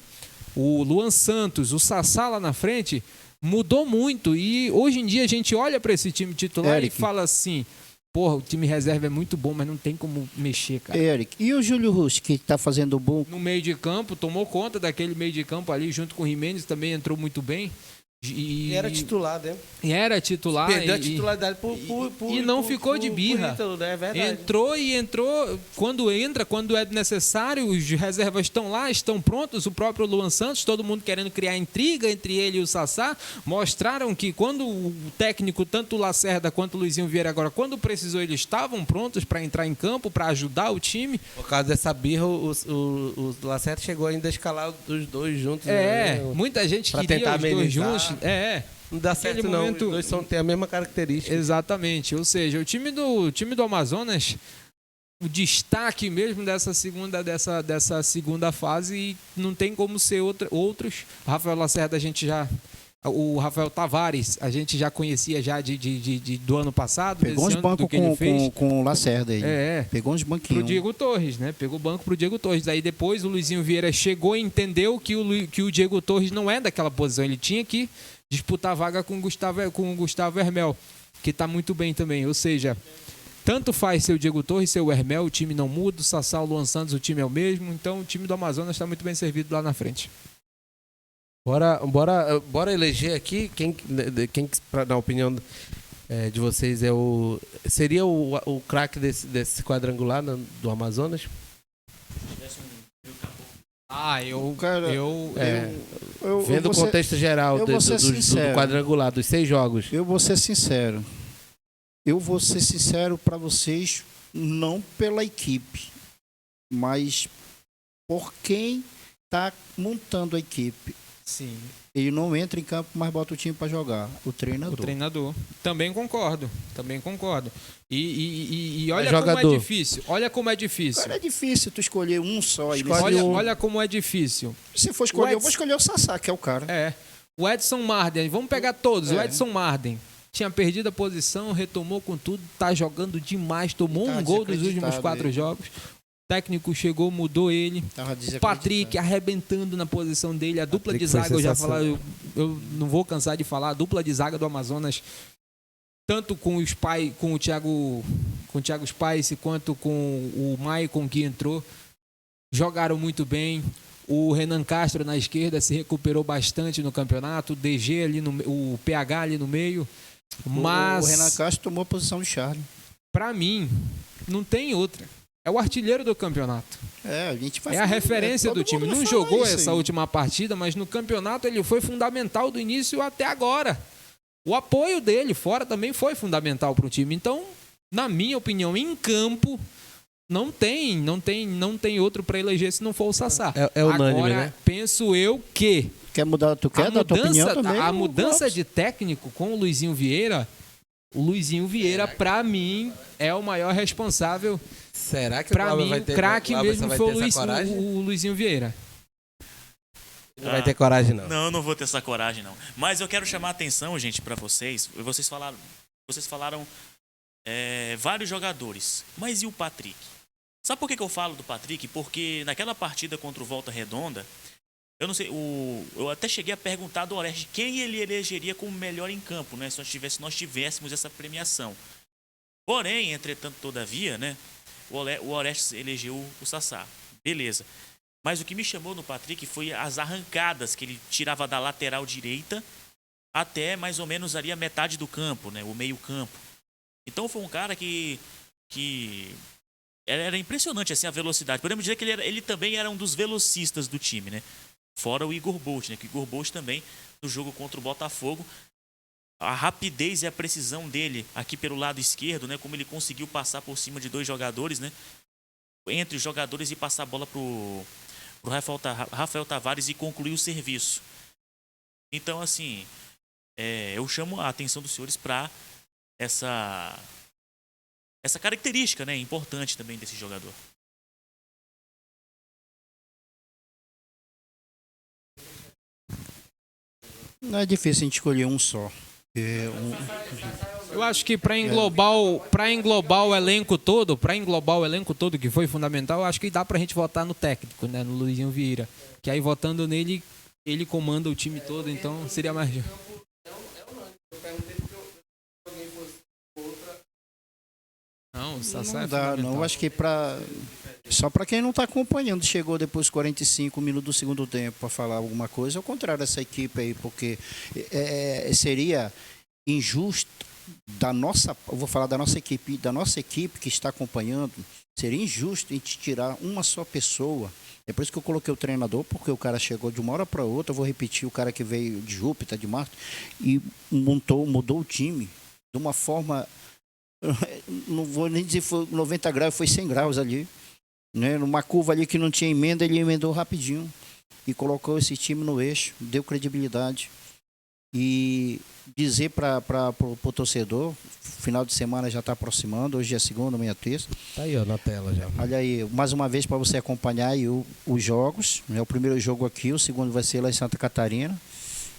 o Luan Santos, o Sassá lá na frente, mudou muito. E hoje em dia a gente olha para esse time titular Eric. e fala assim, porra, o time reserva é muito bom, mas não tem como mexer, cara. Eric, e o Júlio Russo, que tá fazendo bom? No meio de campo, tomou conta daquele meio de campo ali, junto com o Jimenez, também entrou muito bem. E era titular, né? E era titular. Perdeu a titularidade e não ficou de birra. Ítalo, né? É verdade. Entrou quando é necessário, os reservas estão lá, estão prontos, o próprio Luan Santos, todo mundo querendo criar intriga entre ele e o Sassá, mostraram que quando o técnico, tanto o Lacerda quanto o Luizinho Vieira agora, quando precisou, eles estavam prontos para entrar em campo, para ajudar o time. Por causa dessa birra, o Lacerda chegou ainda a escalar os dois juntos. Muita gente pra queria tentar os dois amenizar. juntos. Não dá certo Naquele não, momento- os dois têm a mesma característica. Exatamente, ou seja, o time do Amazonas, o destaque mesmo dessa segunda fase, e não tem como ser outros. O Rafael Lacerda, o Rafael Tavares, a gente já conhecia já do ano passado, Pegou uns desse ano, do bancos que ele fez. com o Lacerda aí. Pegou uns Pro banquinhos. Diego Torres, né? Pegou o banco pro Diego Torres. Aí depois o Luizinho Vieira chegou e entendeu que o Diego Torres não é daquela posição. Ele tinha que disputar a vaga com o Gustavo Hermel, que tá muito bem também. Ou seja, tanto faz ser o Diego Torres, ser o Hermel, o time não muda. O Sassá, o Luan Santos, o time é o mesmo. Então o time do Amazonas está muito bem servido lá na frente. Bora eleger aqui quem na opinião de vocês seria o craque desse quadrangular do Amazonas? Vendo o contexto geral eu vou ser do sincero. quadrangular, dos 6 jogos. Eu vou ser sincero. Eu vou ser sincero para vocês, não pela equipe, mas por quem está montando a equipe. Sim. Ele não entra em campo, mas bota o time para jogar. O treinador. O treinador. Também concordo. E olha Jogador. como é difícil. Olha como é difícil. Cara, é difícil tu escolher um só. Olha como é difícil. Se for escolher, eu vou escolher o Sassá, que é o cara. O Edson Marden, vamos pegar todos. O Edson Marden tinha perdido a posição, retomou com tudo, tá jogando demais, tomou um gol dos últimos 4 jogos. O técnico chegou, mudou ele. O Patrick arrebentando na posição dele. A dupla de zaga, eu não vou cansar de falar, a dupla de zaga do Amazonas, tanto com o Thiago Spice, quanto com o Maicon que entrou, jogaram muito bem. O Renan Castro na esquerda se recuperou bastante no campeonato. O DG ali o PH ali no meio. Mas o Renan Castro tomou a posição de Charlie. Pra mim, não tem outra. É o artilheiro do campeonato. A gente vai É a referência do time. Não jogou essa última partida, mas no campeonato ele foi fundamental do início até agora. O apoio dele fora também foi fundamental para o time. Então, na minha opinião, em campo, não tem outro para eleger se não for o Sassá. É unânime, Agora, né? penso eu que Quer mudar? Tu quer dar tua opinião também? a mudança de técnico com o Luizinho Vieira, para mim, é o maior responsável. Será que Para o mim, vai o ter, craque mesmo vai foi ter essa coragem? o Luizinho Vieira. Não vai ter coragem, não. Não vou ter essa coragem, não. Mas eu quero chamar a atenção, gente, para vocês. Vocês falaram vários jogadores. Mas e o Patrick? Sabe por que eu falo do Patrick? Porque naquela partida contra o Volta Redonda, eu não sei, eu até cheguei a perguntar do Oreste quem ele elegeria como melhor em campo, né? Se nós tivéssemos essa premiação. Porém, entretanto, todavia, né? O Orestes elegeu o Sassá. Beleza. Mas o que me chamou no Patrick foi as arrancadas que ele tirava da lateral direita até mais ou menos ali a metade do campo, né? O meio campo. Então foi um cara que era impressionante assim a velocidade. Podemos dizer que ele também era um dos velocistas do time, né? Fora o Igor Bolt, né? Que o Igor Bolt também, no jogo contra o Botafogo, a rapidez e a precisão dele aqui pelo lado esquerdo, né? Como ele conseguiu passar por cima de 2 jogadores, né? Entre os jogadores e passar a bola pro Rafael Tavares e concluir o serviço. Então, assim, eu chamo a atenção dos senhores para essa característica, né? Importante também desse jogador. Não é difícil a gente escolher um só. Eu acho que para englobar o elenco todo, que foi fundamental, eu acho que dá pra gente votar no técnico, né, no Luizinho Vieira, que aí votando nele, ele comanda o time todo, então seria mais. Não, o Sassá Não é dá, fundamental. não. Eu acho que só para quem não está acompanhando, chegou depois de 45 minutos do segundo tempo para falar alguma coisa, ao contrário dessa equipe aí, porque seria injusto eu vou falar da nossa equipe que está acompanhando, seria injusto a gente tirar uma só pessoa. É por isso que eu coloquei o treinador, porque o cara chegou de uma hora para outra, eu vou repetir, o cara que veio de Júpiter, de Marte, e mudou o time de uma forma, não vou nem dizer foi 90 graus, foi 100 graus ali. Né? Numa curva ali que não tinha emenda, ele emendou rapidinho e colocou esse time no eixo, deu credibilidade. E dizer para o torcedor, final de semana já está aproximando, hoje é segunda, amanhã é terça. Tá aí, ó, na tela já. Olha aí, mais uma vez para você acompanhar aí os jogos. Né? O primeiro jogo aqui, o segundo vai ser lá em Santa Catarina.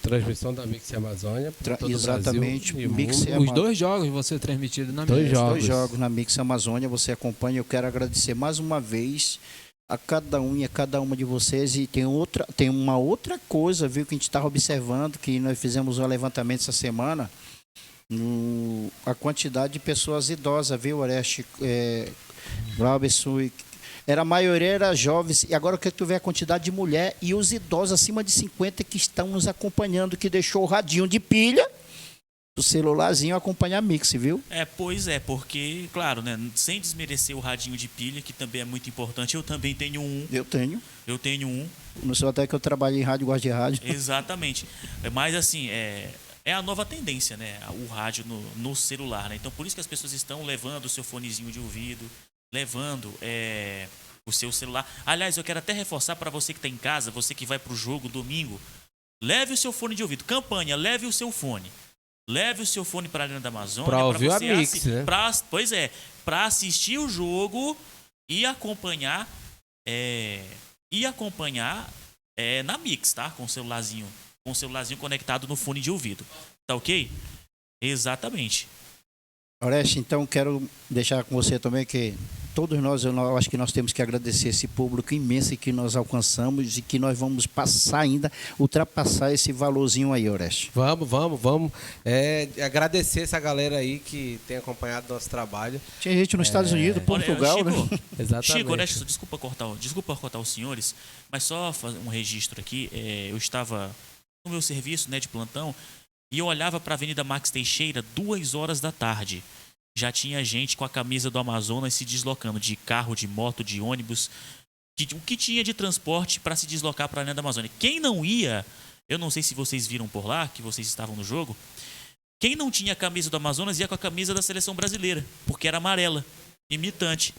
Transmissão da Mix Amazônia. Exatamente. Os 2 jogos vão ser transmitidos na Mix. 2 jogos na Mix Amazônia, você acompanha. Eu quero agradecer mais uma vez a cada um e a cada uma de vocês. E tem uma outra coisa, viu, que a gente estava observando, que nós fizemos um levantamento essa semana, a quantidade de pessoas idosas, viu, Oreste, Glauberson, a maioria era jovens, e agora eu quero que tu veja a quantidade de mulher e os idosos acima de 50 que estão nos acompanhando, que deixou o radinho de pilha, o celularzinho acompanha a Mix, viu? Pois é, porque, claro, né, sem desmerecer o radinho de pilha, que também é muito importante, eu também tenho um. Eu tenho um. Não sou até que eu trabalhei em rádio, gosto de rádio. Exatamente. Mas, assim, é a nova tendência, né, o rádio no celular, né? Então, por isso que as pessoas estão levando o seu fonezinho de ouvido, levando o seu celular. Aliás, eu quero até reforçar para você que está em casa, você que vai para o jogo domingo, leve o seu fone de ouvido. Campanha, leve o seu fone. Leve o seu fone para a Arena da Amazônia. Para ouvir a Mix, né? Para assistir o jogo e acompanhar na Mix, tá? Com o celularzinho conectado no fone de ouvido. Tá ok? Exatamente. Oreste, então quero deixar com você também que todos nós, eu acho que nós temos que agradecer esse público imenso que nós alcançamos e que nós vamos ultrapassar esse valorzinho aí, Oreste. Vamos. Agradecer essa galera aí que tem acompanhado nosso trabalho. Tinha gente nos Estados Unidos, Portugal, Chico, né? Exatamente. Chico, Oreste, desculpa cortar os senhores, mas só fazer um registro aqui. Eu estava no meu serviço, né, de plantão, e eu olhava para a Avenida Max Teixeira 2h da tarde. Já tinha gente com a camisa do Amazonas se deslocando de carro, de moto, de ônibus, o que tinha de transporte para se deslocar para a Arena da Amazônia. Quem não ia, eu não sei se vocês viram por lá, que vocês estavam no jogo, quem não tinha a camisa do Amazonas ia com a camisa da seleção brasileira, porque era amarela, imitante.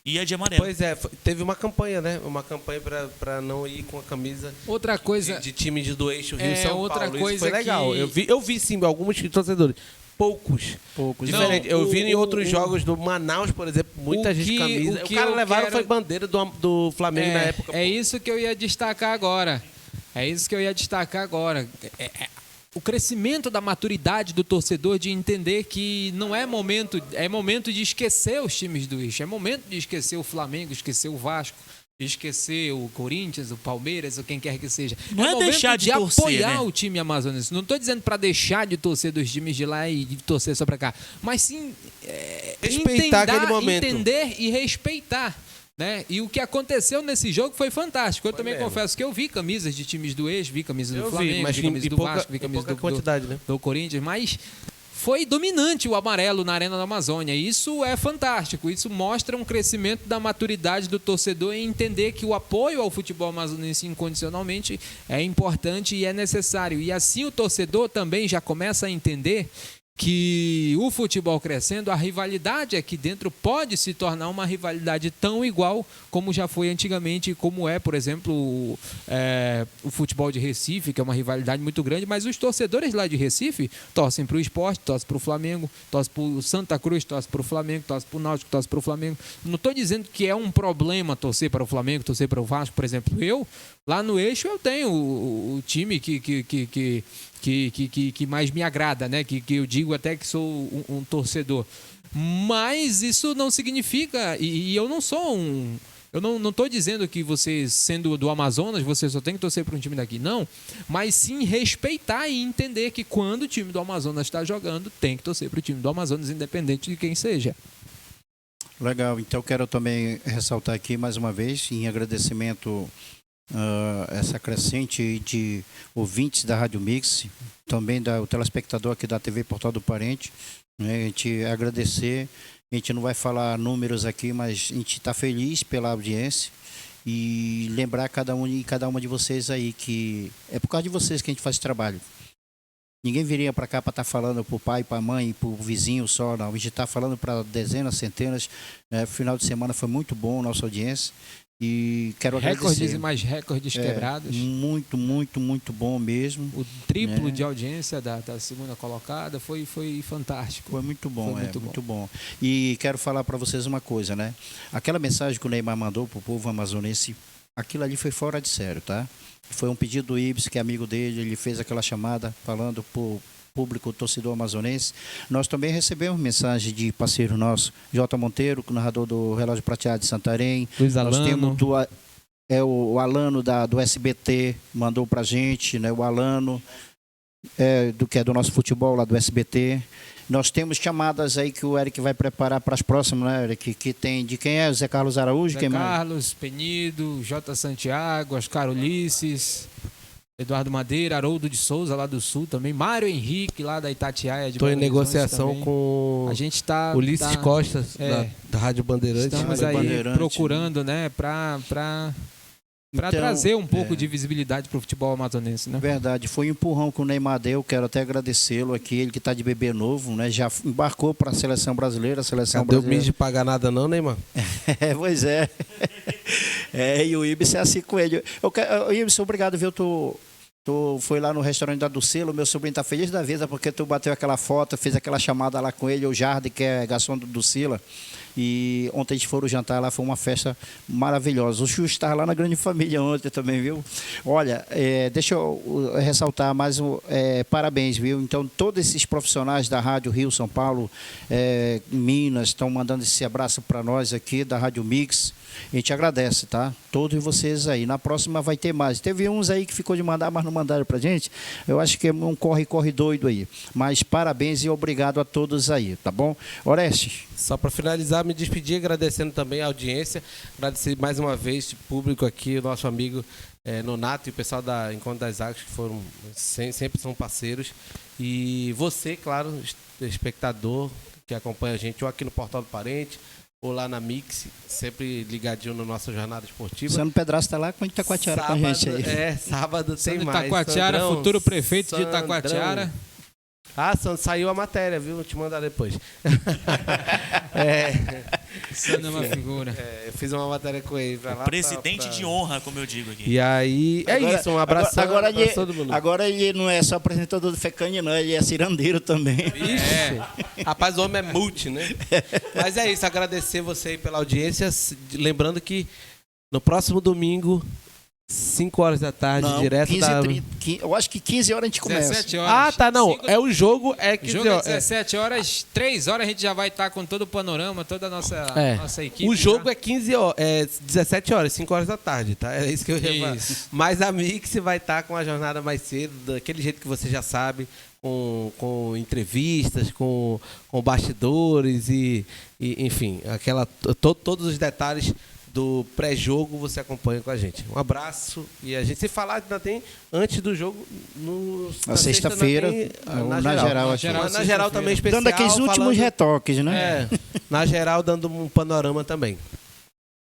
ia de amarelo. Pois é, teve uma campanha, né? Uma campanha para não ir com a camisa Outra coisa... de time do eixo Rio-São outra Paulo. coisa Isso foi legal. que- Eu vi sim, alguns torcedores. Poucos. Diferente. Não, eu vi em outros jogos do Manaus, por exemplo, muita gente camisa. O cara levaram foi bandeira do Flamengo na época. É isso que eu ia destacar agora. O crescimento da maturidade do torcedor de entender que não é momento de esquecer os times do eixo, é momento de esquecer o Flamengo, esquecer o Vasco, esquecer o Corinthians, o Palmeiras, ou quem quer que seja. Não é momento deixar de torcer, apoiar né? o time amazonense. Não estou dizendo para deixar de torcer dos times de lá e de torcer só para cá, mas sim Respeitar aquele momento. entender e respeitar. Né? E o que aconteceu nesse jogo foi fantástico. Eu também confesso que eu vi camisas de times do eixo, vi camisas do Flamengo, vi camisas do Vasco, vi camisas do Corinthians, mas foi dominante o amarelo na Arena da Amazônia. Isso é fantástico. Isso mostra um crescimento da maturidade do torcedor em entender que o apoio ao futebol amazonense incondicionalmente é importante e é necessário. E assim o torcedor também já começa a entender que o futebol crescendo, a rivalidade aqui dentro pode se tornar uma rivalidade tão igual como já foi antigamente, como é, por exemplo, o futebol de Recife, que é uma rivalidade muito grande, mas os torcedores lá de Recife torcem para o Sport, torcem para o Flamengo, torcem para o Santa Cruz, torcem para o Flamengo, torcem para o Náutico, torcem para o Flamengo. Não estou dizendo que é um problema torcer para o Flamengo, torcer para o Vasco, por exemplo. Eu, lá no eixo, eu tenho o time que mais me agrada, né? Que eu digo até que sou um torcedor. Mas isso não significa... E eu não sou um... Eu não estou dizendo que você, sendo do Amazonas, você só tem que torcer para um time daqui. Não. Mas sim respeitar e entender que quando o time do Amazonas está jogando, tem que torcer para o time do Amazonas, independente de quem seja. Legal. Então, quero também ressaltar aqui, mais uma vez, em agradecimento... essa crescente de ouvintes da Rádio Mix, também o telespectador aqui da TV Portal do Parente, né? A gente agradecer, a gente não vai falar números aqui, mas a gente está feliz pela audiência e lembrar cada uma de vocês aí que é por causa de vocês que a gente faz esse trabalho. Ninguém viria para cá para estar falando para o pai, para a mãe, para o vizinho só, não. A gente está falando para dezenas, centenas. Final de semana foi muito bom a nossa audiência. E quero agradecer. Recordes e mais recordes quebrados. Muito, muito, muito bom mesmo. O triplo de audiência da segunda colocada foi fantástico. Foi muito bom, Foi muito bom. E quero falar para vocês uma coisa, né? Aquela mensagem que o Neymar mandou para o povo amazonense, aquilo ali foi fora de sério, tá? Foi um pedido do Ibis, que é amigo dele, ele fez aquela chamada falando para o público torcedor amazonense. Nós também recebemos mensagem de parceiro nosso, J. Monteiro, narrador do Relógio Prateado de Santarém. Luiz Nós Alano. temos o Alano do SBT, mandou pra gente, né? O Alano, que é do nosso futebol lá do SBT. Nós temos chamadas aí que o Eric vai preparar para as próximas, né, Eric? Que tem de quem é? Zé Carlos Araújo? Zé quem mais? Carlos, Penido, J. Santiago, Oscar Ulisses, Eduardo Madeira, Haroldo de Souza, lá do Sul também, Mário Henrique, lá da Itatiaia de Estou em Belo Horizonte negociação também. com A gente tá, Ulisses Costa, da Rádio Bandeirantes. Estamos aí Bandeirante, procurando, né, para Então, trazer um pouco de visibilidade para o futebol amazonense, né? Verdade, foi um empurrão que o Neymar deu, quero até agradecê-lo aqui, ele que está de bebê novo, né? Já embarcou para a seleção brasileira, Deu mês de pagar nada não, Neymar? Pois é. E o Ibis é assim com ele. Ibis, obrigado, viu? Tu foi lá no restaurante da Ducila, o meu sobrinho tá feliz da vida porque tu bateu aquela foto, fez aquela chamada lá com ele, o Jardim, que é garçom do Ducila. E ontem a gente foi jantar lá, foi uma festa maravilhosa. O Chu estava lá na Grande Família ontem também, viu? Olha, deixa eu ressaltar mais parabéns, viu? Então, todos esses profissionais da Rádio Rio, São Paulo, Minas, estão mandando esse abraço para nós aqui da Rádio Mix. A gente agradece, tá? Todos vocês aí. Na próxima vai ter mais. Teve uns aí que ficou de mandar, mas não mandaram pra gente. Eu acho que é um corre doido aí. Mas parabéns e obrigado a todos aí, tá bom? Orestes. Só para finalizar, me despedir agradecendo também a audiência. Agradecer mais uma vez o público aqui, o nosso amigo Nonato e o pessoal da Encontro das Águas, que foram sempre são parceiros. E você, claro, espectador que acompanha a gente, ou aqui no Portal do Parente, ou lá na Mix, sempre ligadinho na nossa jornada esportiva. Sandro Pedraço está lá com Itacoatiara com a gente aí. Sábado tem Sandro mais. Itacoatiara, Sandrão, futuro prefeito de Itacoatiara. Sandro, saiu a matéria, viu? Vou te mandar depois. Sandro é uma figura. Eu fiz uma matéria com ele pra lá. Presidente de honra, como eu digo aqui. E aí, isso, um abraço Agora, pra todo mundo. agora ele não é só apresentador do Fecane, não, ele é cirandeiro também. Ixi. Rapaz, o homem é multi, né? Mas é isso, agradecer você aí pela audiência. Lembrando que no próximo domingo, 5 horas da tarde, Não, direto 15, da... 30, eu acho que 15 horas a gente começa. 17 horas. Ah, tá, não. Cinco- É o jogo, é O 15 jogo é horas. 17 horas, 3 horas a gente já vai estar com todo o panorama, toda a nossa equipe. O jogo já. é 15 horas, 17 horas, 5 horas da tarde, tá? É isso que eu ia falar. Isso. Mas a Mix vai estar com a jornada mais cedo, daquele jeito que você já sabe, com entrevistas, com bastidores e enfim, todos os detalhes do pré-jogo você acompanha com a gente. Um abraço e a gente se falar ainda tem antes do jogo Na sexta-feira, na na geral, aqui. Mas na geral também especial. Dando aqueles últimos falando- retoques, né? na geral dando um panorama também.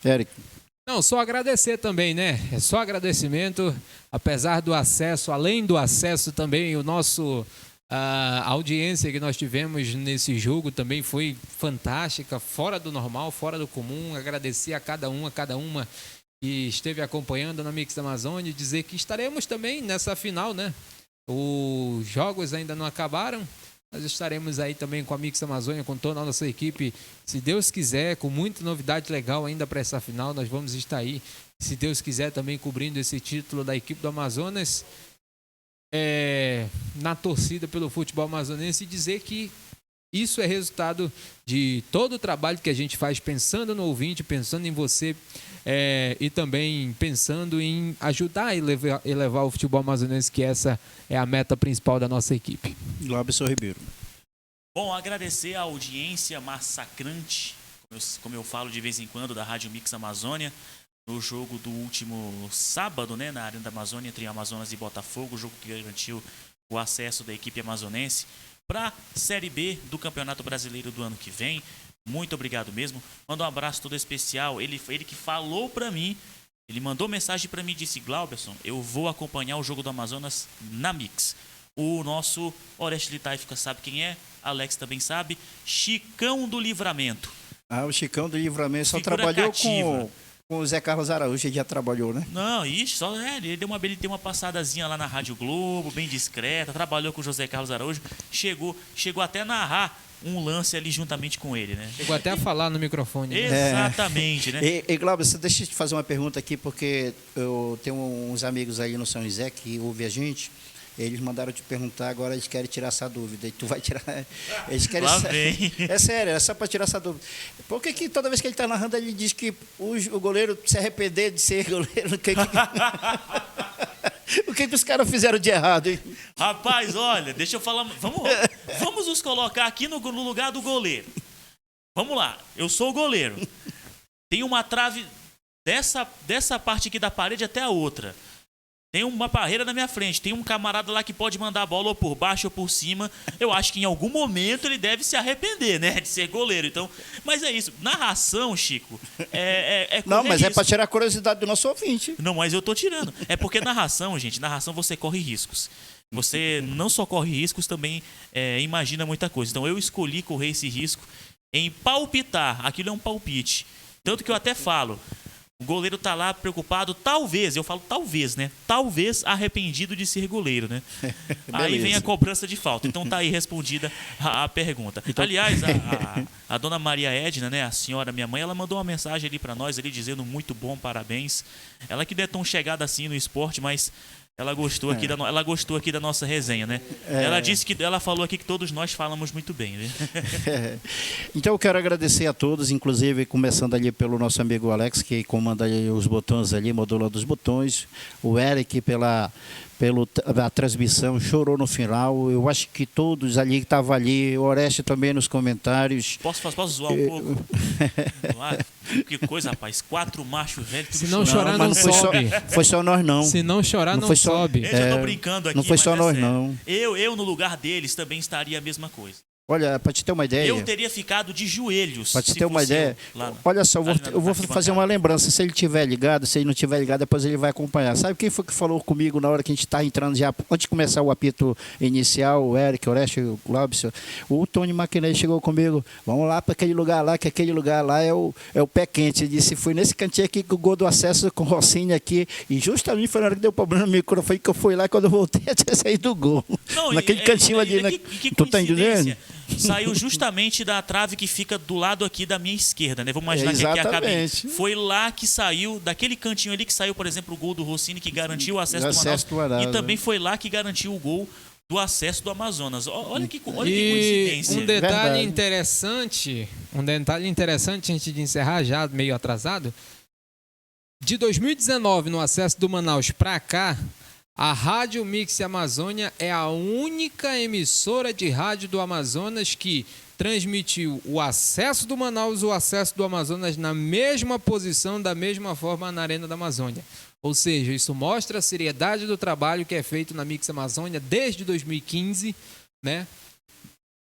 Eric. Não, só agradecer também, né? É só agradecimento, apesar do acesso, além do acesso também, a audiência que nós tivemos nesse jogo também foi fantástica, fora do normal, fora do comum. Agradecer a cada uma que esteve acompanhando na Mix da Amazônia e dizer que estaremos também nessa final, né? Os jogos ainda não acabaram. Nós estaremos aí também com a Mix Amazônia, com toda a nossa equipe. Se Deus quiser, com muita novidade legal ainda para essa final, nós vamos estar aí. Se Deus quiser, também cobrindo esse título da equipe do Amazonas, na torcida pelo futebol amazonense, e dizer que isso é resultado de todo o trabalho que a gente faz pensando no ouvinte, pensando em você, e também pensando em ajudar a elevar o futebol amazonense, que essa é a meta principal da nossa equipe. Globson Ribeiro. Bom, agradecer a audiência massacrante, como eu falo de vez em quando, da Rádio Mix Amazônia, no jogo do último sábado, né, na Arena da Amazônia, entre Amazonas e Botafogo, o jogo que garantiu o acesso da equipe amazonense para a Série B do Campeonato Brasileiro do ano que vem. Muito obrigado mesmo. Manda um abraço todo especial. Ele que falou para mim, ele mandou mensagem para mim e disse: Glauberson, eu vou acompanhar o jogo do Amazonas na Mix. O nosso Oreste Litaifica sabe quem é, Alex também sabe, Chicão do Livramento. Ah, o Chicão do Livramento só Figura trabalhou cativa. com o Zé Carlos Araújo, ele já trabalhou, né? Não, só ele deu uma passadazinha lá na Rádio Globo, bem discreta, trabalhou com o José Carlos Araújo, chegou até a narrar um lance ali juntamente com ele, né? Chegou até a falar no microfone. Né? Exatamente, né? E Glauber, deixa eu te fazer uma pergunta aqui, porque eu tenho uns amigos aí no São José que ouvem a gente. Eles mandaram te perguntar, agora eles querem tirar essa dúvida. E tu vai tirar. Eles querem. Lá vem. É sério, é só para tirar essa dúvida. Por que toda vez que ele está narrando, ele diz que o goleiro se arrepender de ser goleiro? O que os caras fizeram de errado, hein? Rapaz, olha, deixa eu falar. Vamos nos colocar aqui no lugar do goleiro. Vamos lá, eu sou o goleiro. Tem uma trave dessa parte aqui da parede até a outra. Tem uma barreira na minha frente, tem um camarada lá que pode mandar a bola ou por baixo ou por cima. Eu acho que em algum momento ele deve se arrepender, né, de ser goleiro. Então, mas é isso. Narração, Chico, Não, mas é risco. para tirar a curiosidade do nosso ouvinte. Não, mas eu tô tirando. É porque narração, gente, você corre riscos. Você não só corre riscos, também imagina muita coisa. Então eu escolhi correr esse risco em palpitar. Aquilo é um palpite. Tanto que eu até falo, o goleiro tá lá preocupado, talvez, eu falo talvez, né? Talvez arrependido de ser goleiro, né? Aí vem a cobrança de falta. Então tá aí respondida a pergunta. Então... Aliás, a dona Maria Edna, né? A senhora, minha mãe, ela mandou uma mensagem ali para nós, ali dizendo muito bom, parabéns. Ela que não é tão chegada assim no esporte, mas ela gostou aqui da nossa resenha, né? Ela falou aqui que todos nós falamos muito bem, né? Então eu quero agradecer a todos, inclusive começando ali pelo nosso amigo Alex, que comanda ali os botões ali, modula dos botões, o Eric pela transmissão, chorou no final. Eu acho que todos ali que estavam ali, o Oreste também nos comentários. Posso zoar um pouco? Que coisa, rapaz. 4 machos velhos. Se não chorar, não foi sobe. Foi só nós, não. Se não chorar, não foi só- sobe. Eu já tô brincando aqui, não foi mas só nós, sério. não. Eu, no lugar deles, também estaria a mesma coisa. Olha, para te ter uma ideia... Eu teria ficado de joelhos. Para te se ter uma fosse ideia, eu lá olha só, eu vou na fazer uma lembrança. Se ele tiver ligado, se ele não tiver ligado, depois ele vai acompanhar. Sabe quem foi que falou comigo na hora que a gente está entrando já, antes de começar o apito inicial, o Eric, o Oreste, o Clóvis, o Tony Maquinei chegou comigo, vamos lá para aquele lugar lá, que aquele lugar lá é o pé quente. Ele disse, fui nesse cantinho aqui com o gol do acesso com o Rossini aqui, e justamente foi na hora que deu problema no microfone que eu fui lá, quando eu voltei, eu tinha saído do gol. Não, naquele cantinho ali. Que Tu tá entendendo? Saiu justamente da trave que fica do lado aqui da minha esquerda, né? Vamos imaginar que aqui a cabine. Foi lá que saiu, daquele cantinho ali que saiu, por exemplo, o gol do Rossini, que garantiu o acesso do Manaus. E também foi lá que garantiu o gol do acesso do Amazonas. Olha que coincidência. Um detalhe interessante, antes de encerrar, já meio atrasado, de 2019, no acesso do Manaus para cá, a Rádio Mix Amazônia é a única emissora de rádio do Amazonas que transmitiu o acesso do Manaus e o acesso do Amazonas na mesma posição, da mesma forma na Arena da Amazônia. Ou seja, isso mostra a seriedade do trabalho que é feito na Mix Amazônia desde 2015, né?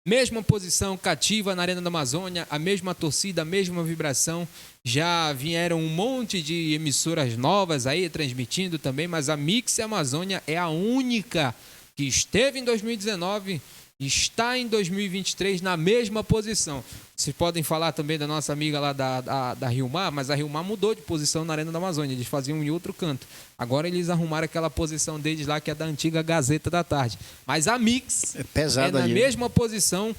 Mesma posição cativa na Arena da Amazônia, a mesma torcida, a mesma vibração. Já vieram um monte de emissoras novas aí transmitindo também, mas a Mix Amazônia é a única que esteve em 2019, está em 2023 na mesma posição. Vocês podem falar também da nossa amiga lá da Rio Mar, mas a Rio Mar mudou de posição na Arena da Amazônia, eles faziam em outro canto. Agora eles arrumaram aquela posição deles lá, que é da antiga Gazeta da Tarde. Mas a Mix é na mesma posição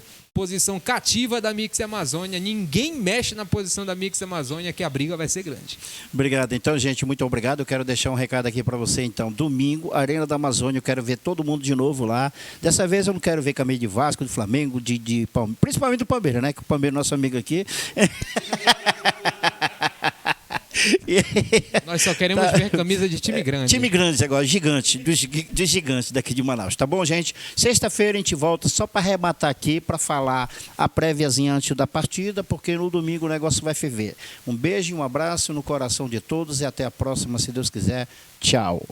cativa da Mix Amazônia. Ninguém mexe na posição da Mix Amazônia, que a briga vai ser grande. Obrigado. Então, gente, muito obrigado. Eu quero deixar um recado aqui para você, então. Domingo, Arena da Amazônia, eu quero ver todo mundo de novo lá. Dessa vez eu não quero ver Camille de Vasco, de Flamengo, de Palmeiras, principalmente do Palmeiras, né? Que o Palmeiras é nosso amigo aqui. Nós só queremos ver camisa de time grande. Time grande agora, gigante, dos gigantes daqui de Manaus. Tá bom, gente? Sexta-feira a gente volta só para arrematar aqui, para falar a préviazinha antes da partida, porque no domingo o negócio vai ferver. Um beijo e um abraço no coração de todos e até a próxima, se Deus quiser. Tchau.